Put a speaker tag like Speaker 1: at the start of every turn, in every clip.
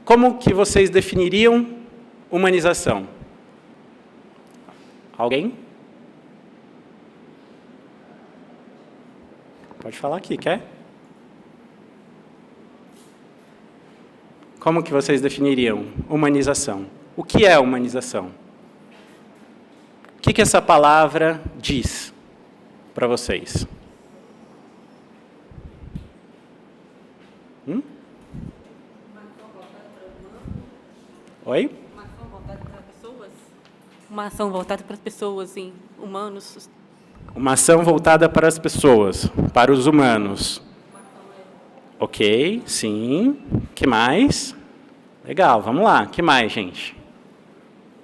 Speaker 1: Como que vocês definiriam humanização? Alguém? Pode falar aqui, quer? Como que vocês definiriam humanização? O que é humanização? O que essa palavra diz para vocês? Oi?
Speaker 2: Uma ação voltada para pessoas? Uma ação voltada para as pessoas, sim, humanos.
Speaker 1: Uma ação voltada para as pessoas, para os humanos. Ok, sim. Que mais? Legal, vamos lá. Que mais, gente?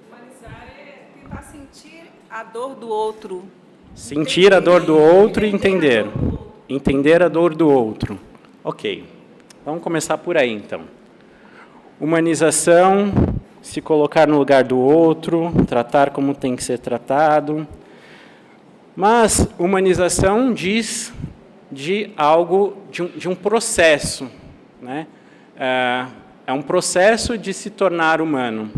Speaker 3: Humanizar é tentar sentir a dor do outro.
Speaker 1: Sentir a dor do outro e entender. Entender a dor do outro. Ok. Vamos começar por aí, então. Humanização, se colocar no lugar do outro, tratar como tem que ser tratado. Mas humanização diz de algo, de um processo, né? É um processo de se tornar humano.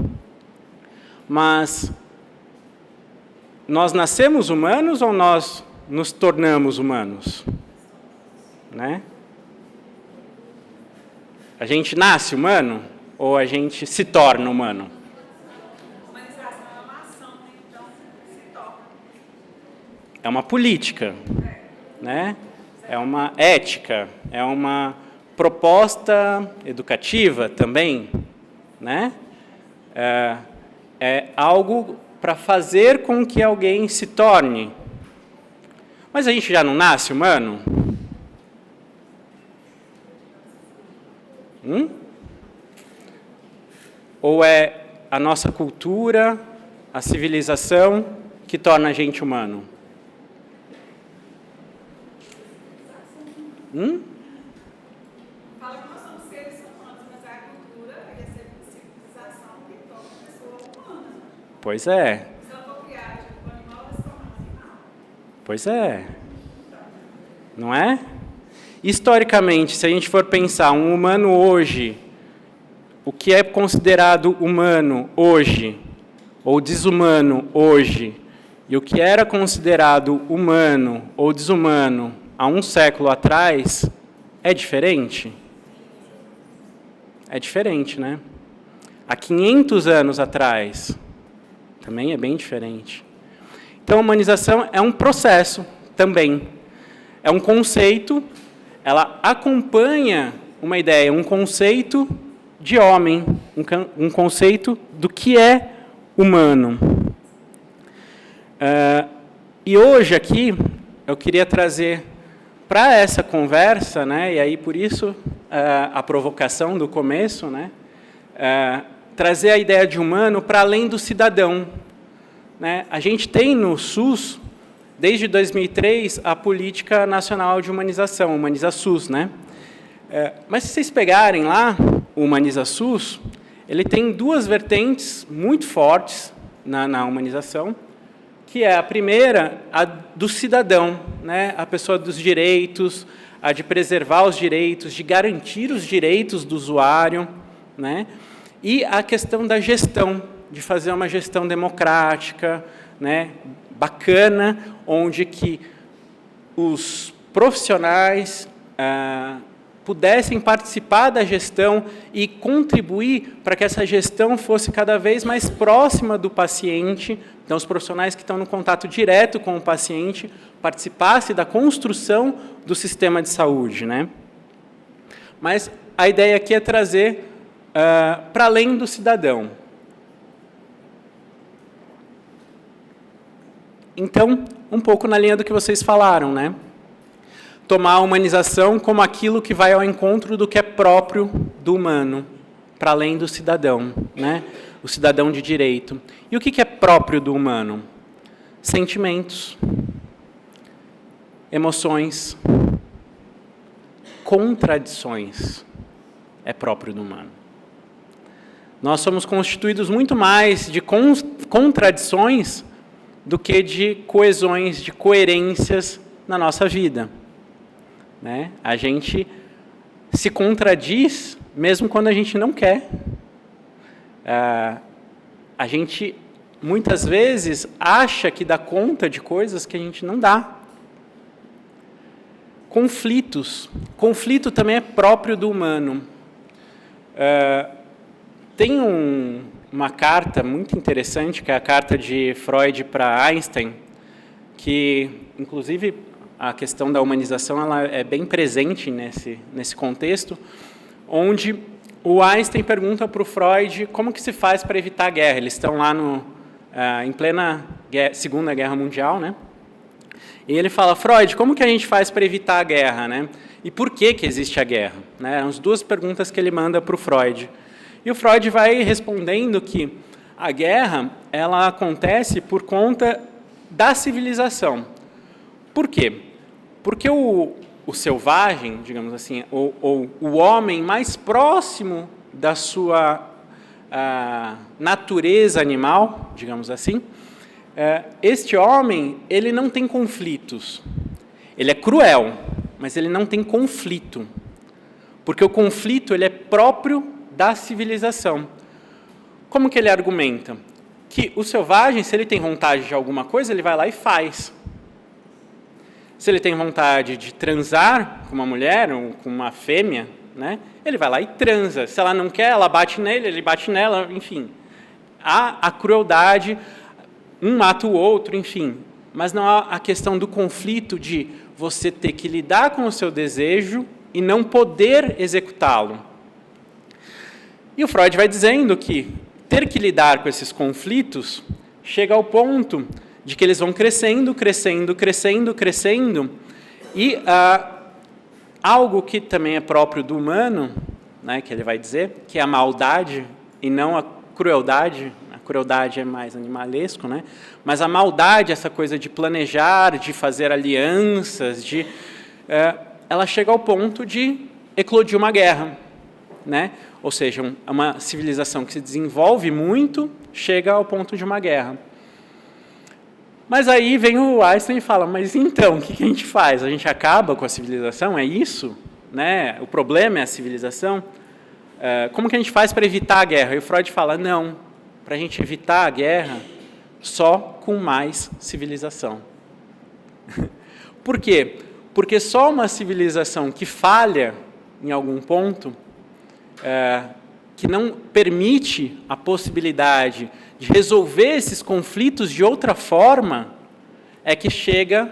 Speaker 1: Mas nós nascemos humanos ou nós nos tornamos humanos? Né? A gente nasce humano ou a gente se torna humano?
Speaker 3: Humanização é uma ação, então se torna.
Speaker 1: É uma política, né? É uma ética, é uma proposta educativa também, né? É algo para fazer com que alguém se torne. Mas a gente já não nasce humano? Ou é a nossa cultura, a civilização que torna a gente humano?
Speaker 3: Fala que nós somos seres humanos, mas é a cultura e a civilização que torna a pessoa humana.
Speaker 1: Pois é.
Speaker 3: Se ela for criada de um animal, ela se torna um animal.
Speaker 1: Pois é. Não é? Historicamente, se a gente for pensar um humano hoje, o que é considerado humano hoje, ou desumano hoje, e o que era considerado humano ou desumano há um século atrás, é diferente? É diferente, né? Há 500 anos atrás, também é bem diferente. Então, a humanização é um processo também. É um conceito, ela acompanha uma ideia, um conceito de homem, um conceito do que é humano. E hoje aqui, eu queria trazer para essa conversa, né, e aí por isso a provocação do começo, né, trazer a ideia de humano para além do cidadão. Né? A gente tem no SUS, desde 2003, a Política Nacional de Humanização, Humaniza-SUS. Né? Mas se vocês pegarem lá, o Humaniza-SUS, ele tem duas vertentes muito fortes na humanização, que é a primeira, a do cidadão, né? A pessoa dos direitos, a de preservar os direitos, de garantir os direitos do usuário, né? E a questão da gestão, de fazer uma gestão democrática, né? Bacana, onde que os profissionais pudessem participar da gestão e contribuir para que essa gestão fosse cada vez mais próxima do paciente. Então, os profissionais que estão no contato direto com o paciente participassem da construção do sistema de saúde. Né? Mas a ideia aqui é trazer para além do cidadão. Então, um pouco na linha do que vocês falaram, né? Tomar a humanização como aquilo que vai ao encontro do que é próprio do humano, para além do cidadão, né? O cidadão de direito. E o que é próprio do humano? Sentimentos, emoções, contradições é próprio do humano. Nós somos constituídos muito mais de contradições do que de coesões, de coerências na nossa vida. Né? A gente se contradiz mesmo quando a gente não quer. A gente, muitas vezes, acha que dá conta de coisas que a gente não dá. Conflitos. Conflito também é próprio do humano. Tem uma carta muito interessante, que é a carta de Freud para Einstein, que, inclusive, a questão da humanização ela é bem presente nesse contexto, onde o Einstein pergunta para o Freud como que se faz para evitar a guerra. Eles estão lá em plena Segunda Guerra Mundial, né? E ele fala, Freud, como que a gente faz para evitar a guerra, né? E por que existe a guerra? Né? São as duas perguntas que ele manda para o Freud. E o Freud vai respondendo que a guerra ela acontece por conta da civilização. Por quê? Porque o selvagem, digamos assim, ou o homem mais próximo da sua natureza animal, digamos assim, este homem ele não tem conflitos. Ele é cruel, mas ele não tem conflito. Porque o conflito ele é próprio da civilização. Como que ele argumenta? Que o selvagem, se ele tem vontade de alguma coisa, ele vai lá e faz. Se ele tem vontade de transar com uma mulher ou com uma fêmea, né, ele vai lá e transa. Se ela não quer, ela bate nele, ele bate nela, enfim. Há a crueldade, um mata o outro, enfim. Mas não há a questão do conflito de você ter que lidar com o seu desejo e não poder executá-lo. E o Freud vai dizendo que ter que lidar com esses conflitos chega ao ponto de que eles vão crescendo, crescendo, crescendo, crescendo, e algo que também é próprio do humano, né, que ele vai dizer, que é a maldade e não a crueldade é mais animalesco, né, mas a maldade, essa coisa de planejar, de fazer alianças, ela chega ao ponto de eclodir uma guerra, né, ou seja, uma civilização que se desenvolve muito, chega ao ponto de uma guerra. Mas aí vem o Einstein e fala, mas então, o que a gente faz? A gente acaba com a civilização? É isso? Né? O problema é a civilização? Como que a gente faz para evitar a guerra? E o Freud fala, não, para a gente evitar a guerra, só com mais civilização. Por quê? Porque só uma civilização que falha em algum ponto, que não permite a possibilidade de resolver esses conflitos de outra forma, é que chega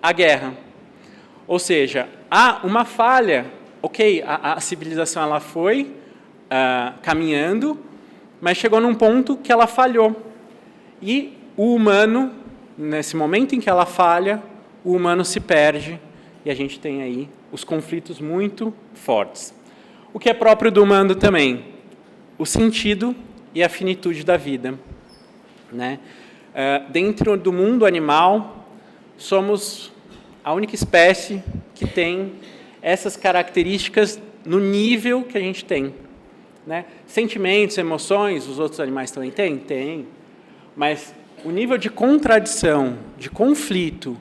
Speaker 1: a guerra. Ou seja, há uma falha. Ok, a civilização ela foi caminhando, mas chegou num ponto que ela falhou. E o humano, nesse momento em que ela falha, o humano se perde, e a gente tem aí os conflitos muito fortes. O que é próprio do humano também? O sentido e a finitude da vida. Né? Dentro do mundo animal, somos a única espécie que tem essas características no nível que a gente tem. Né? Sentimentos, emoções, os outros animais também têm? Tem. Mas o nível de contradição, de conflito,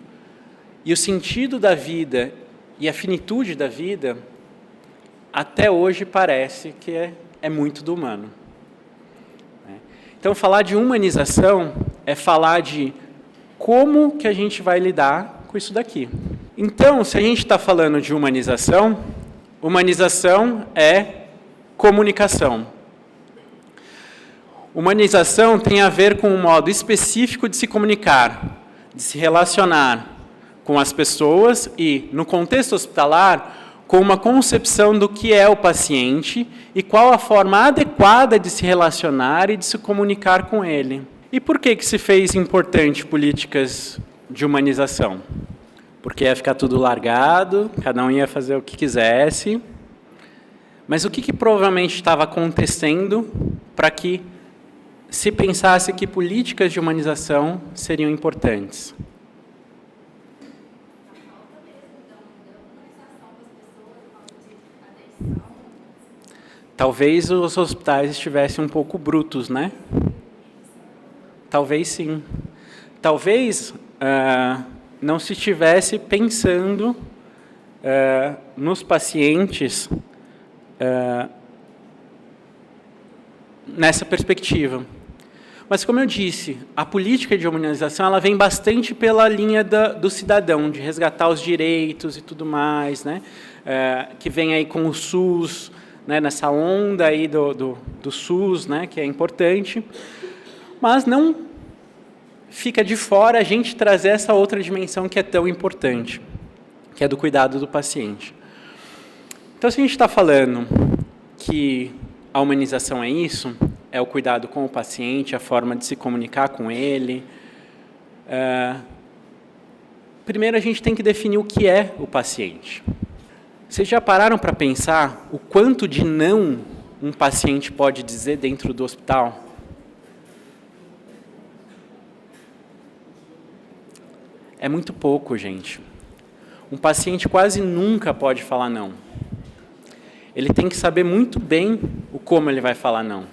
Speaker 1: e o sentido da vida e a finitude da vida, até hoje parece que é muito do humano. Então, falar de humanização é falar de como que a gente vai lidar com isso daqui. Então, se a gente está falando de humanização, humanização é comunicação. Humanização tem a ver com um modo específico de se comunicar, de se relacionar com as pessoas e, no contexto hospitalar, com uma concepção do que é o paciente e qual a forma adequada de se relacionar e de se comunicar com ele. E por que se fez importante políticas de humanização? Porque ia ficar tudo largado, cada um ia fazer o que quisesse. Mas o que provavelmente estava acontecendo para que se pensasse que políticas de humanização seriam importantes? Talvez os hospitais estivessem um pouco brutos, né? Talvez sim. Talvez não se estivesse pensando nos pacientes nessa perspectiva. Mas, como eu disse, a política de humanização ela vem bastante pela linha do cidadão, de resgatar os direitos e tudo mais, né? Que vem aí com o SUS, né? Nessa onda aí do SUS, né? Que é importante, mas não fica de fora a gente trazer essa outra dimensão que é tão importante, que é do cuidado do paciente. Então, se a gente está falando que a humanização é isso, é o cuidado com o paciente, a forma de se comunicar com ele. Primeiro, a gente tem que definir o que é o paciente. Vocês já pararam para pensar o quanto de não um paciente pode dizer dentro do hospital? É muito pouco, gente. Um paciente quase nunca pode falar não. Ele tem que saber muito bem o como ele vai falar não.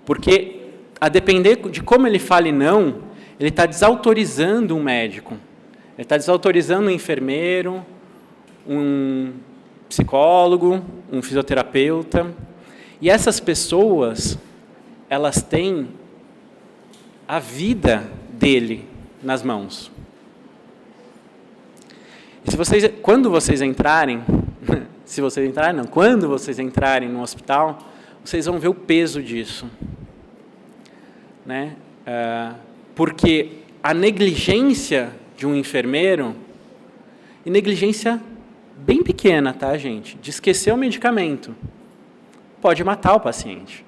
Speaker 1: Porque, a depender de como ele fale não, ele está desautorizando um médico, ele está desautorizando um enfermeiro, um psicólogo, um fisioterapeuta. E essas pessoas, elas têm a vida dele nas mãos. E quando vocês entrarem no hospital, vocês vão ver o peso disso, né? Porque a negligência de um enfermeiro, e negligência bem pequena, tá, gente? De esquecer o medicamento, pode matar o paciente.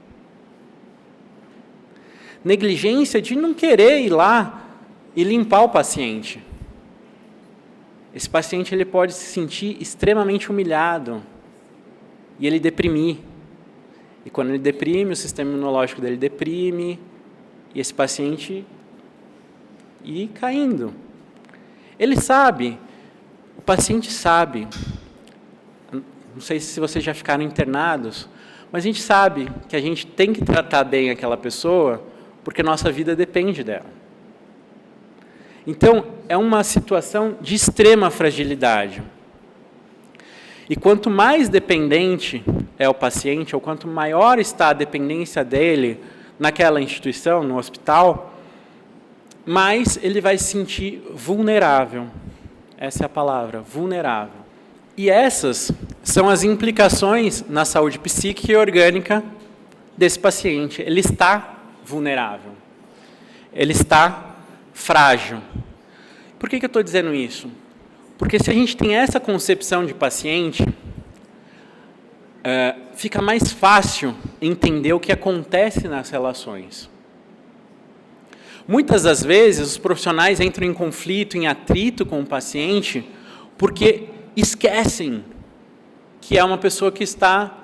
Speaker 1: Negligência de não querer ir lá e limpar o paciente. Esse paciente ele pode se sentir extremamente humilhado e ele deprimir. E quando ele deprime, o sistema imunológico dele deprime, e esse paciente ir caindo. Ele sabe, o paciente sabe, não sei se vocês já ficaram internados, mas a gente sabe que a gente tem que tratar bem aquela pessoa, porque nossa vida depende dela. Então, é uma situação de extrema fragilidade. E quanto mais dependente é o paciente, ou quanto maior está a dependência dele naquela instituição, no hospital, mais ele vai se sentir vulnerável. Essa é a palavra, vulnerável. E essas são as implicações na saúde psíquica e orgânica desse paciente. Ele está vulnerável. Ele está frágil. Por que eu estou dizendo isso? Porque se a gente tem essa concepção de paciente, fica mais fácil entender o que acontece nas relações. Muitas das vezes, os profissionais entram em conflito, em atrito com o paciente, porque esquecem que é uma pessoa que está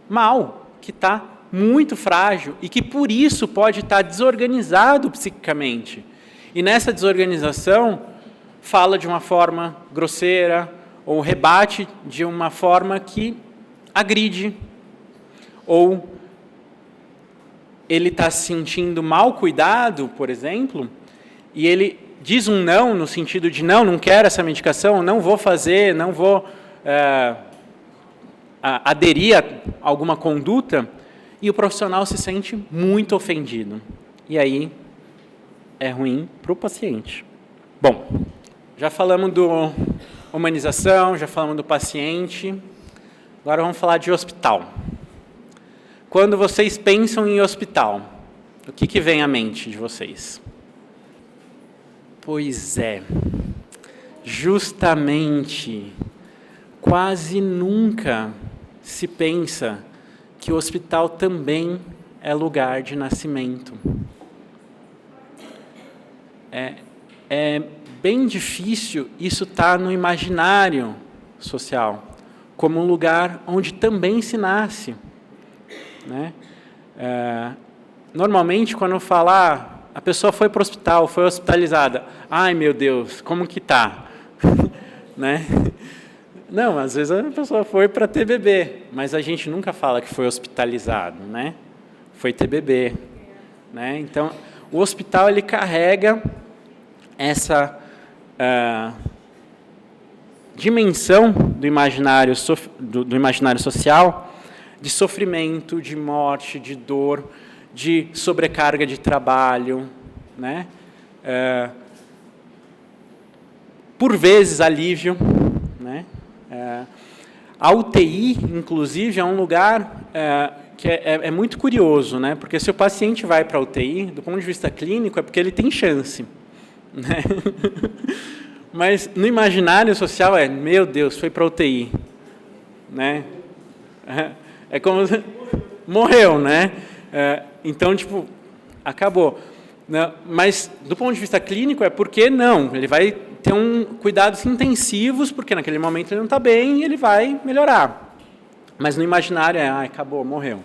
Speaker 1: mal, que está muito frágil e que, por isso, pode estar desorganizado psiquicamente. E nessa desorganização, fala de uma forma grosseira ou rebate de uma forma que agride, ou ele está se sentindo mal cuidado, por exemplo, e ele diz um não no sentido de não quero essa medicação, não vou fazer, não vou aderir a alguma conduta, e o profissional se sente muito ofendido. E aí é ruim para o paciente. Bom, já falamos do humanização, já falamos do paciente, agora vamos falar de hospital. Quando vocês pensam em hospital, o que vem à mente de vocês? Pois é, justamente, quase nunca se pensa que o hospital também é lugar de nascimento. É bem difícil isso estar no imaginário social, como um lugar onde também se nasce, né? Normalmente, quando falar, a pessoa foi para o hospital, foi hospitalizada. Ai, meu Deus, como que está? Né? Não, às vezes a pessoa foi para ter bebê, mas a gente nunca fala que foi hospitalizado, né? Foi ter bebê, né? Então, o hospital ele carrega essa dimensão do imaginário social de sofrimento, de morte, de dor, de sobrecarga de trabalho, né? Por vezes, alívio, né? A UTI, inclusive, é um lugar que é muito curioso, né? Porque se o paciente vai para a UTI, do ponto de vista clínico, é porque ele tem chance, né? Mas no imaginário social meu Deus, foi para a UTI, né? É como morreu, né? Então, tipo, acabou. Mas do ponto de vista clínico é porque não, ele vai ter cuidados intensivos, porque naquele momento ele não está bem e ele vai melhorar. Mas no imaginário acabou, morreu.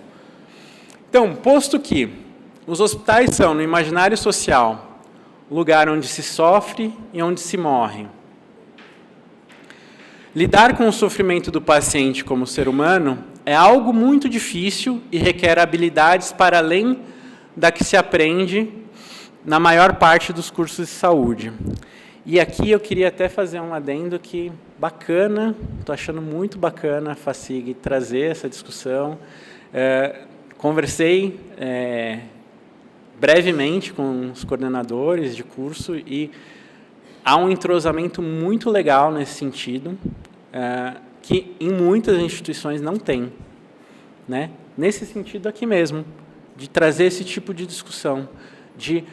Speaker 1: Então, posto que os hospitais são, no imaginário social, o lugar onde se sofre e onde se morre. Lidar com o sofrimento do paciente como ser humano é algo muito difícil e requer habilidades para além da que se aprende na maior parte dos cursos de saúde. E aqui eu queria até fazer um adendo que bacana, estou achando muito bacana a FACIG trazer essa discussão. Conversei brevemente com os coordenadores de curso e há um entrosamento muito legal nesse sentido, que em muitas instituições não tem, né? Nesse sentido aqui mesmo, de trazer esse tipo de discussão, de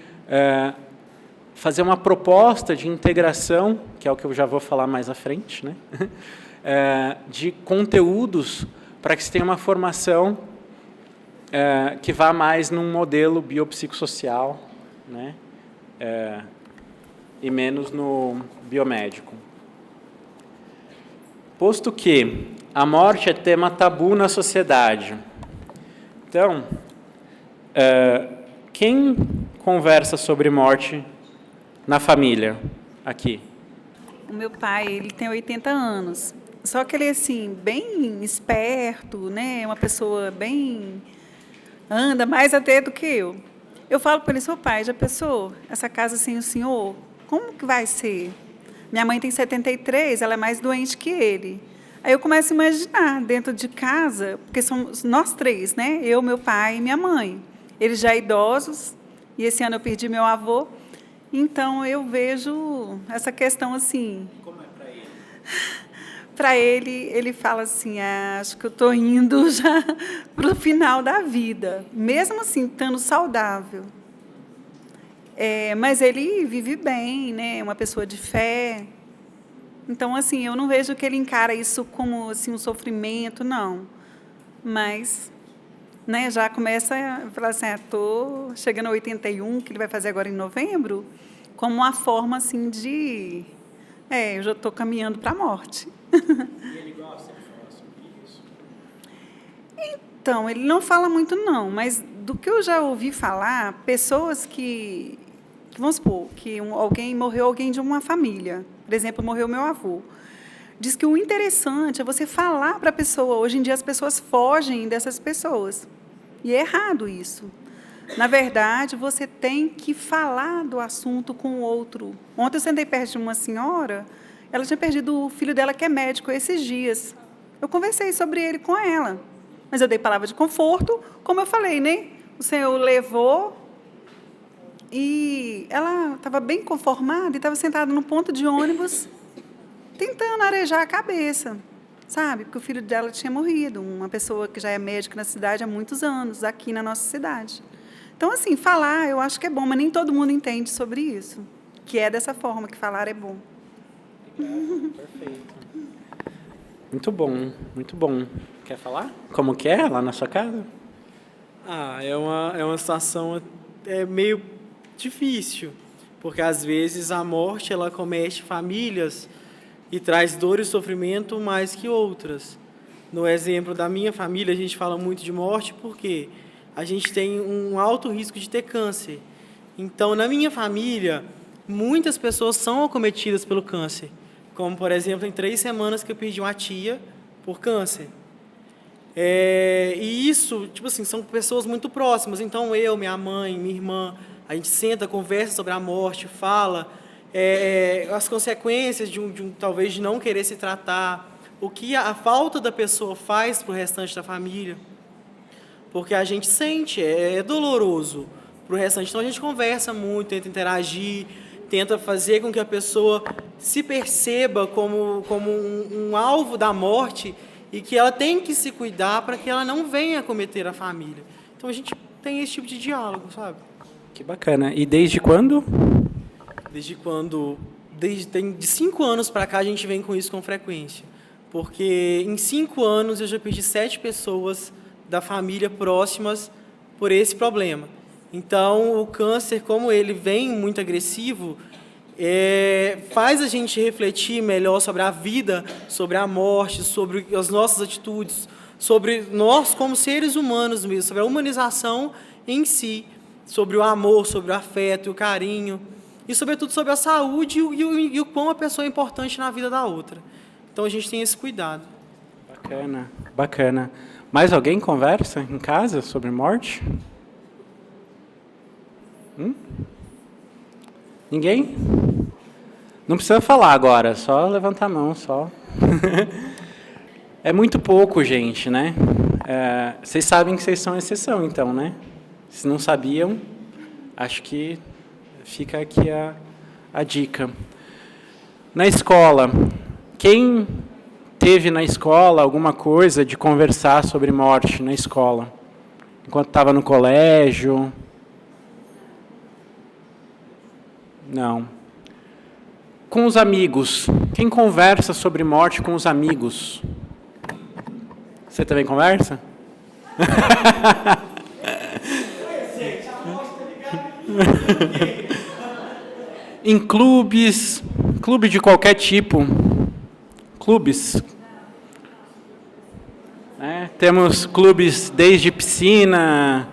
Speaker 1: fazer uma proposta de integração, que é o que eu já vou falar mais à frente, né? De conteúdos para que se tenha uma formação que vá mais num modelo biopsicossocial, né? E menos no biomédico. Posto que a morte é tema tabu na sociedade, então, quem conversa sobre morte na família aqui?
Speaker 4: O meu pai, ele tem 80 anos. Só que ele é assim, bem esperto, né? Uma pessoa bem anda mais até do que eu. Eu falo para ele, seu pai, já pensou essa casa sem o senhor? Como que vai ser? Minha mãe tem 73, ela é mais doente que ele. Aí eu começo a imaginar dentro de casa, porque somos nós três, né? Eu, meu pai e minha mãe. Eles já idosos, e esse ano eu perdi meu avô. Então, eu vejo essa questão assim...
Speaker 1: Como é para ele?
Speaker 4: Para ele, ele fala assim, acho que eu estou indo já para o final da vida, mesmo assim, estando saudável. Mas ele vive bem, né? Uma pessoa de fé. Então, assim, eu não vejo que ele encara isso como assim, um sofrimento, não. Mas... né, já começa a falar assim, estou chegando a 81, que ele vai fazer agora em novembro, como uma forma assim de... eu já estou caminhando para a morte.
Speaker 1: E ele gosta de falar sobre isso?
Speaker 4: Então, ele não fala muito não, mas do que eu já ouvi falar, pessoas que vamos supor, que morreu alguém de uma família, por exemplo, morreu meu avô. Diz que o interessante é você falar para a pessoa. Hoje em dia as pessoas fogem dessas pessoas. E é errado isso. Na verdade, você tem que falar do assunto com o outro. Ontem eu sentei perto de uma senhora, ela tinha perdido o filho dela, que é médico, esses dias. Eu conversei sobre ele com ela. Mas eu dei palavra de conforto, como eu falei, né? O Senhor levou e ela estava bem conformada e estava sentada no ponto de ônibus, tentando arejar a cabeça, sabe? Porque o filho dela tinha morrido, uma pessoa que já é médica na cidade há muitos anos, aqui na nossa cidade. Então, assim, falar eu acho que é bom, mas nem todo mundo entende sobre isso, que é dessa forma que falar é bom.
Speaker 1: Perfeito. Muito bom, muito bom. Quer falar? Como que é lá na sua casa?
Speaker 5: É uma situação meio difícil, porque às vezes a morte ela comete famílias e traz dor e sofrimento mais que outras. No exemplo da minha família, a gente fala muito de morte porque a gente tem um alto risco de ter câncer. Então, na minha família, muitas pessoas são acometidas pelo câncer. Como, por exemplo, em 3 semanas que eu perdi uma tia por câncer. E isso, tipo assim, são pessoas muito próximas. Então, eu, minha mãe, minha irmã, a gente senta, conversa sobre a morte, fala as consequências talvez de não querer se tratar, o que a falta da pessoa faz para o restante da família. porque a gente sente, é doloroso para o restante. Então a gente conversa muito, tenta interagir, tenta fazer com que a pessoa se perceba como um alvo da morte e que ela tem que se cuidar para que ela não venha cometer a família. Então a gente tem esse tipo de diálogo, sabe?
Speaker 1: Que bacana. E desde quando?
Speaker 5: Desde quando? Tem de 5 anos para cá a gente vem com isso com frequência. Porque em 5 anos eu já perdi 7 pessoas da família próximas por esse problema. Então, o câncer, como ele vem muito agressivo, faz a gente refletir melhor sobre a vida, sobre a morte, sobre as nossas atitudes, sobre nós como seres humanos mesmo, sobre a humanização em si, sobre o amor, sobre o afeto e o carinho, e, sobretudo, sobre a saúde e o quão a pessoa é importante na vida da outra. Então, a gente tem esse cuidado.
Speaker 1: Bacana, bacana. Mais alguém conversa em casa sobre morte? Ninguém? Não precisa falar agora, só levantar a mão, só. É muito pouco, gente, né? Vocês sabem que vocês são exceção, então, né? Se não sabiam, acho que fica aqui a dica. Na escola, quem teve na escola alguma coisa de conversar sobre morte na escola? Enquanto estava no colégio? Não. Com os amigos. Quem conversa sobre morte com os amigos? Você também conversa? Em clubes, clube de qualquer tipo. Clubes. Temos clubes desde piscina,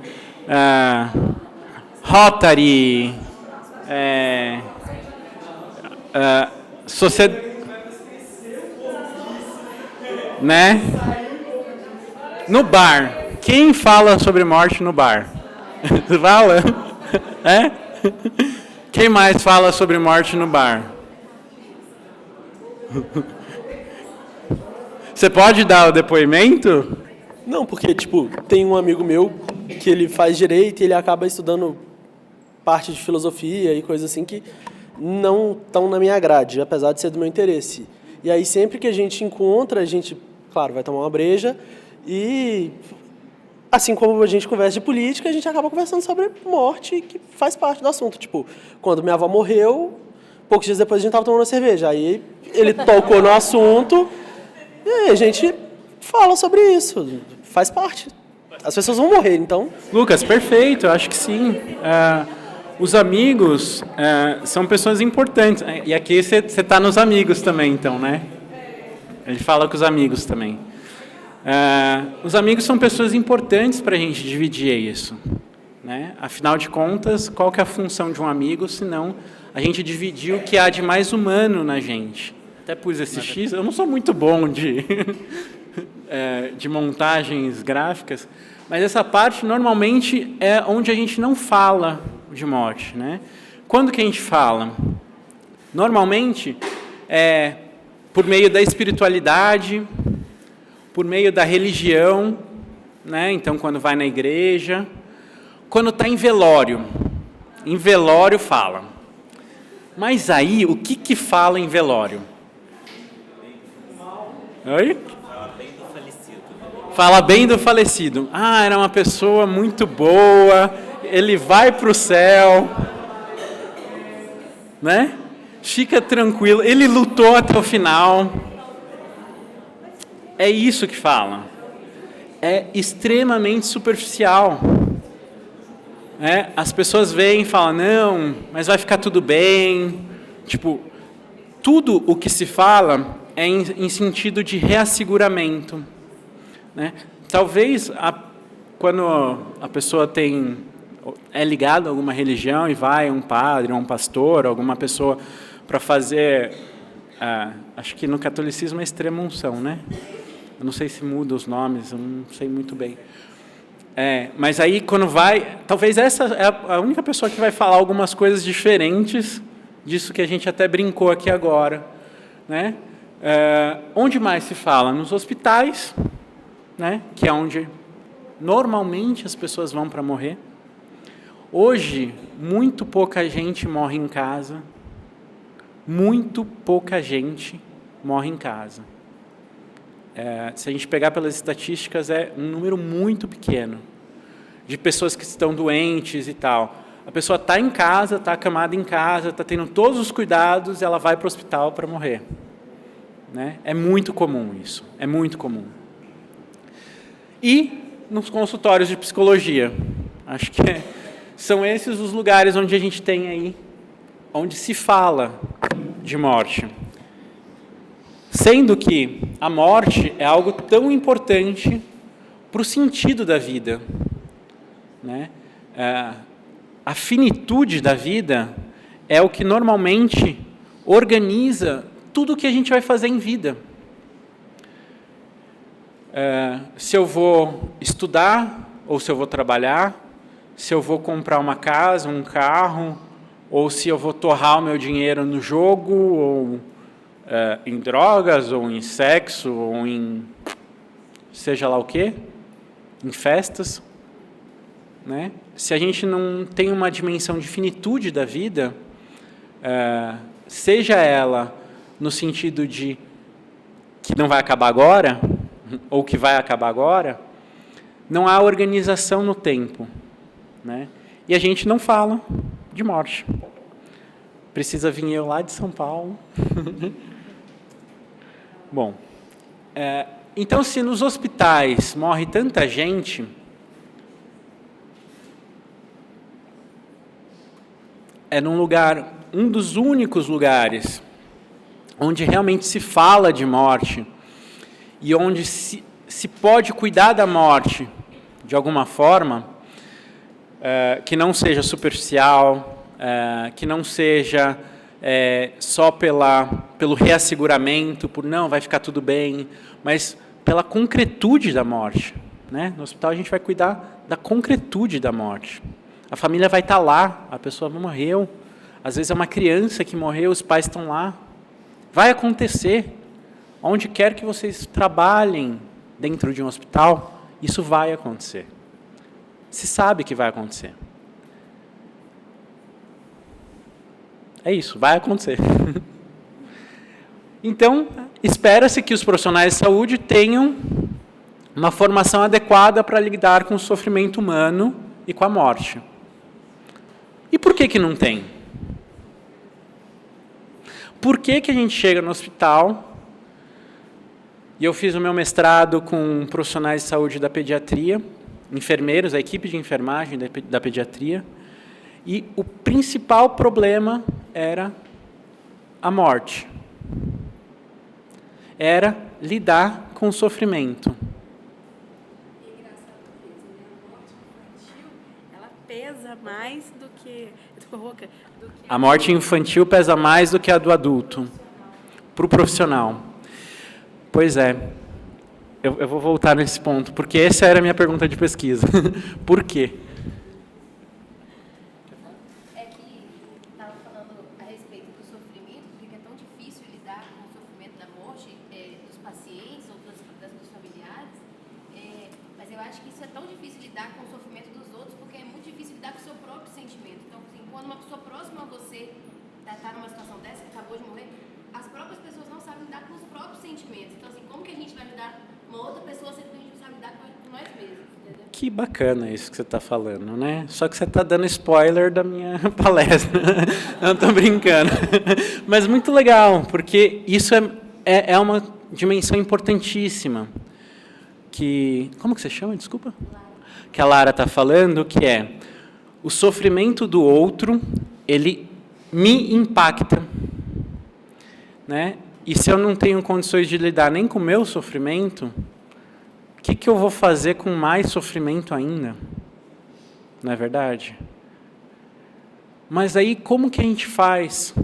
Speaker 1: Rotary, sociedade, né? No bar. Quem fala sobre morte no bar? Você fala? Quem mais fala sobre morte no bar? Você pode dar o depoimento?
Speaker 6: Não, porque, tem um amigo meu que ele faz direito e ele acaba estudando parte de filosofia e coisas assim que não estão na minha grade, apesar de ser do meu interesse. E aí, sempre que a gente encontra, a gente, claro, vai tomar uma breja e, assim como a gente conversa de política, a gente acaba conversando sobre morte, que faz parte do assunto. Quando minha avó morreu, poucos dias depois a gente estava tomando uma cerveja. Aí ele tocou no assunto e aí a gente fala sobre isso. Faz parte. As pessoas vão morrer, então...
Speaker 1: Lucas, perfeito, eu acho que sim. Os amigos são pessoas importantes. E aqui você está nos amigos também, então, né? Ele fala com os amigos também. Os amigos são pessoas importantes para a gente dividir isso, né? Afinal de contas, qual que é a função de um amigo, senão a gente dividir o que há de mais humano na gente. Até pus esse X, eu não sou muito bom de montagens gráficas, mas essa parte normalmente é onde a gente não fala de morte, né? Quando que a gente fala? Normalmente é por meio da espiritualidade, por meio da religião, né? Então, quando vai na igreja, quando está em velório fala. Mas aí, o que fala em velório? Oi? Fala bem do falecido. Era uma pessoa muito boa, ele vai para o céu, né? Fica tranquilo, ele lutou até o final. É isso que fala. É extremamente superficial. As pessoas veem e falam, não, mas vai ficar tudo bem. Tudo o que se fala é em sentido de reasseguramento, né? Talvez, quando a pessoa é ligada a alguma religião e vai um padre, um pastor, alguma pessoa para fazer... acho que no catolicismo é extrema-unção, né? Eu não sei se muda os nomes, eu não sei muito bem. Mas aí, quando vai... Talvez essa é a única pessoa que vai falar algumas coisas diferentes disso que a gente até brincou aqui agora, né? Onde mais se fala? Nos hospitais, né? Que é onde Normalmente as pessoas vão para morrer. Hoje, muito pouca gente morre em casa. Muito pouca gente morre em casa. Se a gente pegar pelas estatísticas, é um número muito pequeno de pessoas que estão doentes e tal. A pessoa está em casa, está acamada em casa, está tendo todos os cuidados, e ela vai para o hospital para morrer. Né? É muito comum isso, é muito comum. E nos consultórios de psicologia. Acho que são esses os lugares onde a gente tem aí, onde se fala de morte. Sendo que a morte é algo tão importante para o sentido da vida. Né? A finitude da vida é o que normalmente organiza tudo o que a gente vai fazer em vida. Se eu vou estudar, ou se eu vou trabalhar, se eu vou comprar uma casa, um carro, ou se eu vou torrar o meu dinheiro no jogo, ou em drogas, ou em sexo, ou em seja lá o quê, em festas. Né? Se a gente não tem uma dimensão de finitude da vida, seja ela no sentido de que não vai acabar agora, ou que vai acabar agora, não há organização no tempo. Né? E a gente não fala de morte. Precisa vir eu lá de São Paulo. Bom, então se nos hospitais morre tanta gente, é num lugar, um dos únicos lugares onde realmente se fala de morte e onde se pode cuidar da morte de alguma forma, que não seja superficial, que não seja só pelo reasseguramento, por não, vai ficar tudo bem, mas pela concretude da morte. Né? No hospital a gente vai cuidar da concretude da morte. A família vai estar lá, a pessoa morreu, às vezes é uma criança que morreu, os pais estão lá. Vai acontecer, onde quer que vocês trabalhem dentro de um hospital, isso vai acontecer. Se sabe que vai acontecer. É isso, vai acontecer. Então, espera-se que os profissionais de saúde tenham uma formação adequada para lidar com o sofrimento humano e com a morte. E por que não tem? Por que a gente chega no hospital, e eu fiz o meu mestrado com profissionais de saúde da pediatria, enfermeiros, a equipe de enfermagem da pediatria, e o principal problema era a morte. Era lidar com o sofrimento.
Speaker 7: É engraçado mesmo, né? A morte infantil, ela pesa mais do que...
Speaker 1: A morte infantil pesa mais do que a do adulto, para o profissional. Pois é, eu vou voltar nesse ponto, porque essa era a minha pergunta de pesquisa. Por quê?
Speaker 7: É que estava falando a respeito do sofrimento, porque é tão difícil lidar com o sofrimento da morte dos pacientes ou dos familiares, mas eu acho que isso é tão difícil lidar com o sofrimento dos outros, porque é muito difícil lidar com o seu próprio sentimento. Então, assim, quando uma pessoa próxima a você está numa situação dessa, que acabou de morrer, as próprias pessoas não sabem lidar com os próprios sentimentos. Então, assim, como que a gente vai lidar com uma outra pessoa sendo que a gente não sabe lidar com nós mesmos, entendeu?
Speaker 1: Que bacana isso que você está falando, né? Só que você está dando spoiler da minha palestra. Não, estou brincando. Mas muito legal, porque isso é uma dimensão importantíssima. Como que você chama? Desculpa. Que a Lara está falando, que é o sofrimento do outro, ele me impacta. Né? E se eu não tenho condições de lidar nem com o meu sofrimento, o que eu vou fazer com mais sofrimento ainda? Não é verdade? Mas aí, como que a gente faz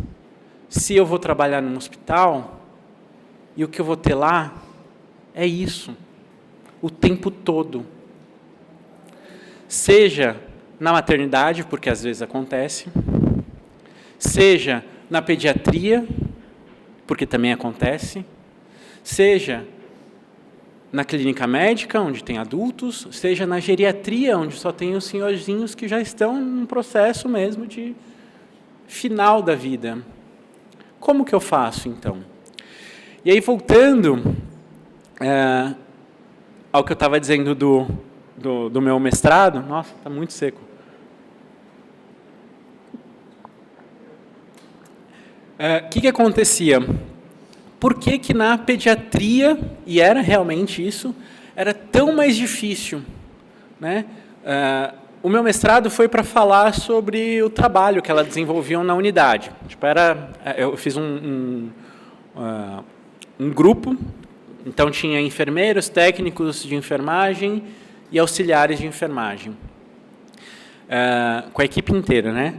Speaker 1: se eu vou trabalhar num hospital e o que eu vou ter lá é isso, o tempo todo? Seja na maternidade, porque às vezes acontece, seja na pediatria, porque também acontece, seja na clínica médica, onde tem adultos, seja na geriatria, onde só tem os senhorzinhos que já estão num processo mesmo de final da vida. Como que eu faço, então? E aí, voltando ao que eu estava dizendo do meu mestrado, nossa, está muito seco. O que acontecia? Por que na pediatria, e era realmente isso, era tão mais difícil, né? O meu mestrado foi para falar sobre o trabalho que elas desenvolviam na unidade. Tipo, eu fiz um grupo, então tinha enfermeiros, técnicos de enfermagem e auxiliares de enfermagem, com a equipe inteira, né?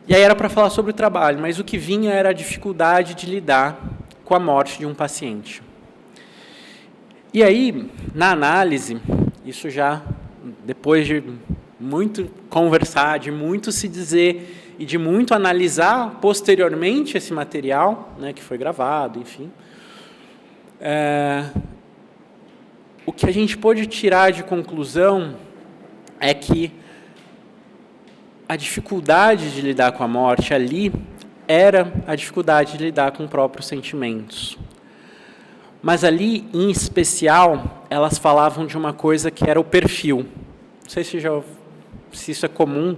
Speaker 1: E aí era para falar sobre o trabalho, mas o que vinha era a dificuldade de lidar com a morte de um paciente. E aí, na análise, isso já depois de muito conversar, de muito se dizer e de muito analisar posteriormente esse material, né, que foi gravado, enfim, o que a gente pôde tirar de conclusão é que a dificuldade de lidar com a morte ali era a dificuldade de lidar com próprios sentimentos. Mas ali, em especial, elas falavam de uma coisa que era o perfil. Não sei se isso é comum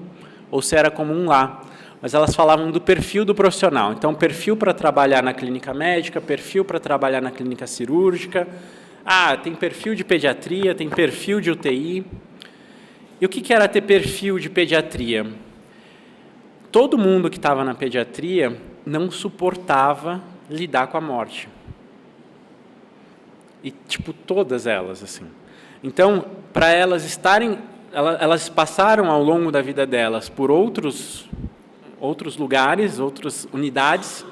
Speaker 1: ou se era comum lá, mas elas falavam do perfil do profissional. Então, perfil para trabalhar na clínica médica, perfil para trabalhar na clínica cirúrgica. Tem perfil de pediatria, tem perfil de UTI. E o que era ter perfil de pediatria? Todo mundo que estava na pediatria não suportava lidar com a morte. E, tipo, todas elas, assim. Então, para elas estarem... Elas passaram ao longo da vida delas por outros lugares, outras unidades,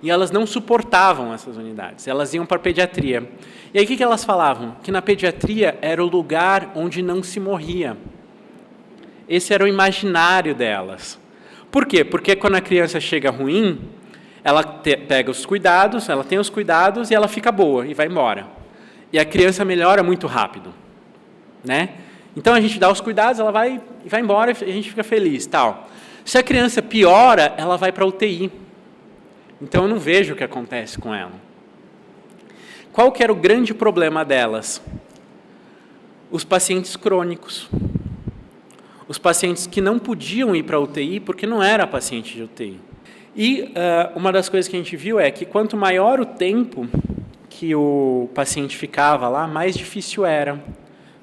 Speaker 1: e elas não suportavam essas unidades. Elas iam para a pediatria. E aí, o que elas falavam? Que na pediatria era o lugar onde não se morria. Esse era o imaginário delas. Por quê? Porque quando a criança chega ruim, ela pega os cuidados, ela tem os cuidados e ela fica boa e vai embora. E a criança melhora muito rápido, né? Então a gente dá os cuidados, ela vai e vai embora e a gente fica feliz, tal. Se a criança piora, ela vai para a UTI. Então eu não vejo o que acontece com ela. Qual que era o grande problema delas? Os pacientes crônicos. Os pacientes que não podiam ir para a UTI porque não era paciente de UTI. E uma das coisas que a gente viu é que quanto maior o tempo que o paciente ficava lá, mais difícil era.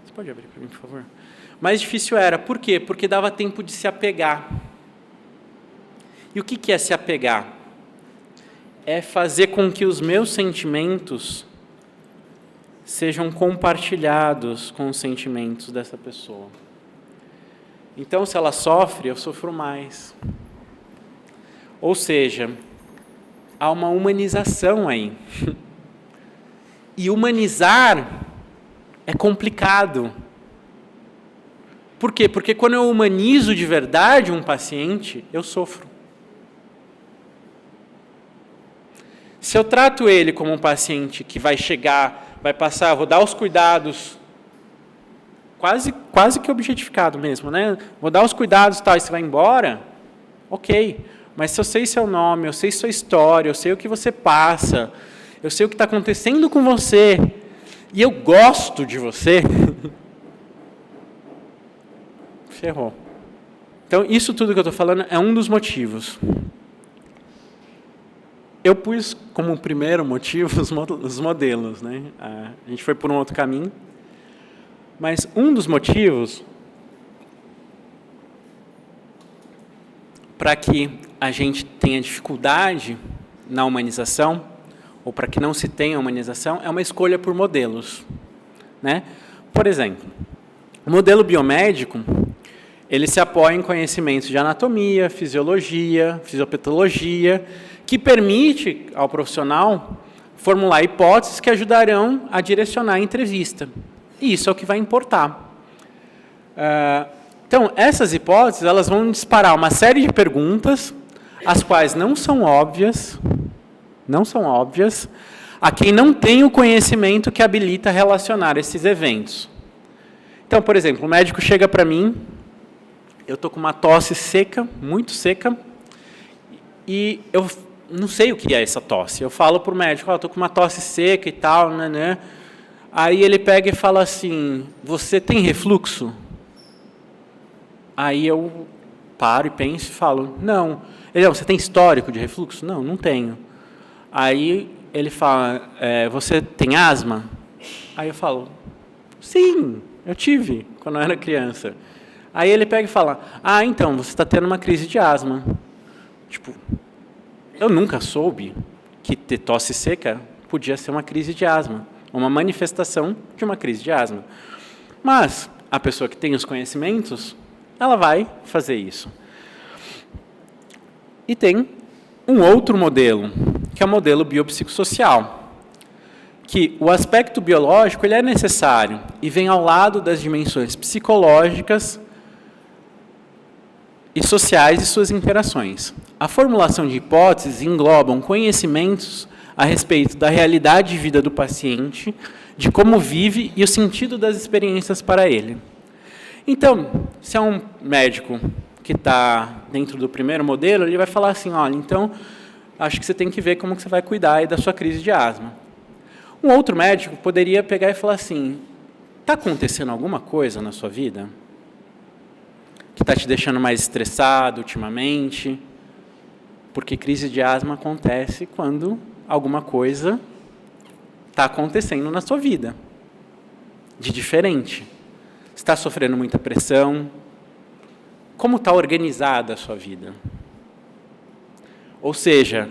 Speaker 1: Você pode abrir para mim, por favor? Mais difícil era. Por quê? Porque dava tempo de se apegar. E o que é se apegar? É fazer com que os meus sentimentos sejam compartilhados com os sentimentos dessa pessoa. Então, se ela sofre, eu sofro mais. Ou seja, há uma humanização aí. E humanizar é complicado. Por quê? Porque quando eu humanizo de verdade um paciente, eu sofro. Se eu trato ele como um paciente que vai chegar, vai passar, vou dar os cuidados, quase que objetificado mesmo, né? Vou dar os cuidados e tal, e você vai embora, ok. Mas se eu sei seu nome, eu sei sua história, eu sei o que você passa, eu sei o que está acontecendo com você, e eu gosto de você, ferrou. Então, isso tudo que eu estou falando é um dos motivos. Eu pus como primeiro motivo os modelos, né? A gente foi por um outro caminho. Mas um dos motivos para que a gente tenha dificuldade na humanização, ou para que não se tenha humanização, é uma escolha por modelos, né? Por exemplo, o modelo biomédico, ele se apoia em conhecimentos de anatomia, fisiologia, fisiopatologia, que permite ao profissional formular hipóteses que ajudarão a direcionar a entrevista. E isso é o que vai importar. Então, essas hipóteses, elas vão disparar uma série de perguntas, as quais não são óbvias, a quem não tem o conhecimento que habilita relacionar esses eventos. Então, por exemplo, o médico chega para mim, eu estou com uma tosse seca, muito seca, e eu não sei o que é essa tosse. Eu falo para o médico, estou com uma tosse seca e tal, né? Aí ele pega e fala assim, você tem refluxo? Aí eu paro e penso e falo, não. Ele, você tem histórico de refluxo? Não, não tenho. Aí ele fala, você tem asma? Aí eu falo, sim, eu tive quando eu era criança. Aí ele pega e fala, então, você está tendo uma crise de asma. Tipo, eu nunca soube que ter tosse seca podia ser uma crise de asma, uma manifestação de uma crise de asma. Mas a pessoa que tem os conhecimentos, ela vai fazer isso. E tem um outro modelo, que é o modelo biopsicossocial, que o aspecto biológico ele é necessário e vem ao lado das dimensões psicológicas e sociais e suas interações. A formulação de hipóteses englobam conhecimentos a respeito da realidade de vida do paciente, de como vive e o sentido das experiências para ele. Então, se é um médico que está dentro do primeiro modelo, ele vai falar assim, olha, então, acho que você tem que ver como que você vai cuidar aí da sua crise de asma. Um outro médico poderia pegar e falar assim, está acontecendo alguma coisa na sua vida que está te deixando mais estressado ultimamente? Porque crise de asma acontece quando alguma coisa está acontecendo na sua vida, de diferente. Está sofrendo muita pressão? Como está organizada a sua vida? Ou seja,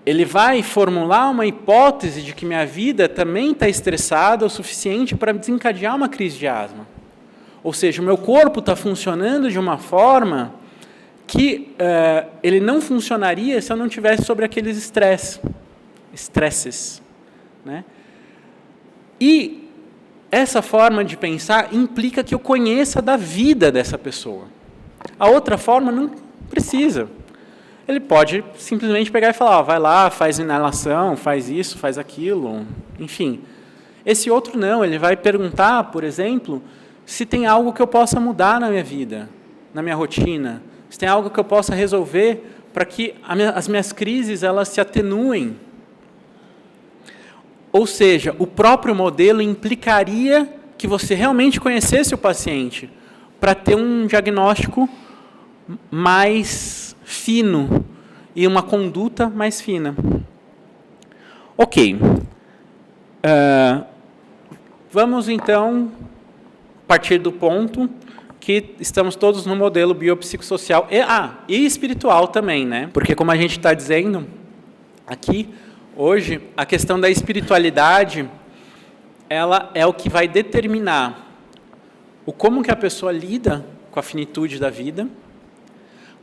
Speaker 1: ele vai formular uma hipótese de que minha vida também está estressada o suficiente para desencadear uma crise de asma. Ou seja, o meu corpo está funcionando de uma forma que ele não funcionaria se eu não tivesse sobre aqueles estresses. Né? E essa forma de pensar implica que eu conheça da vida dessa pessoa. A outra forma não precisa. Ele pode simplesmente pegar e falar, vai lá, faz inalação, faz isso, faz aquilo, enfim. Esse outro não, ele vai perguntar, por exemplo, se tem algo que eu possa mudar na minha vida, na minha rotina, se tem algo que eu possa resolver para que as minhas crises elas se atenuem. Ou seja, o próprio modelo implicaria que você realmente conhecesse o paciente para ter um diagnóstico mais fino e uma conduta mais fina. Ok. Vamos, então, partir do ponto que estamos todos no modelo biopsicossocial e espiritual também, né? Porque, como a gente está dizendo aqui, hoje, a questão da espiritualidade, ela é o que vai determinar como que a pessoa lida com a finitude da vida,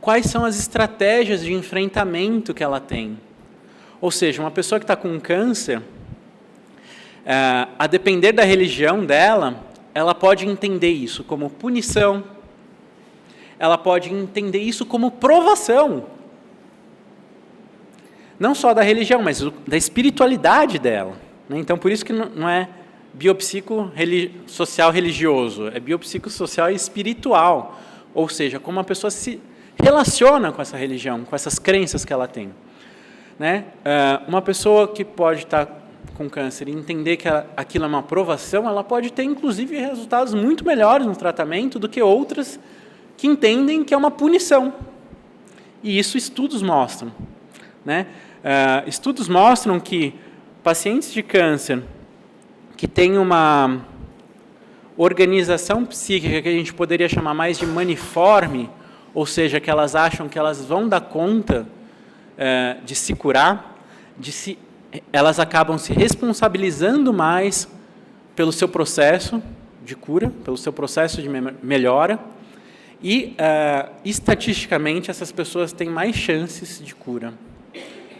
Speaker 1: quais são as estratégias de enfrentamento que ela tem. Ou seja, uma pessoa que está com câncer, a depender da religião dela, ela pode entender isso como punição, ela pode entender isso como provação. Não só da religião, mas da espiritualidade dela. Né? Então, por isso que não é biopsicossocial religioso, é biopsicossocial espiritual. Ou seja, como a pessoa se relaciona com essa religião, com essas crenças que ela tem. Né? Uma pessoa que pode estar com câncer e entender que aquilo é uma provação, ela pode ter, inclusive, resultados muito melhores no tratamento do que outras que entendem que é uma punição. E isso estudos mostram. Né? Estudos mostram que pacientes de câncer que têm uma organização psíquica que a gente poderia chamar mais de maniforme, ou seja, que elas acham que elas vão dar conta de se curar, elas acabam se responsabilizando mais pelo seu processo de cura, pelo seu processo de melhora, e, estatisticamente, essas pessoas têm mais chances de cura.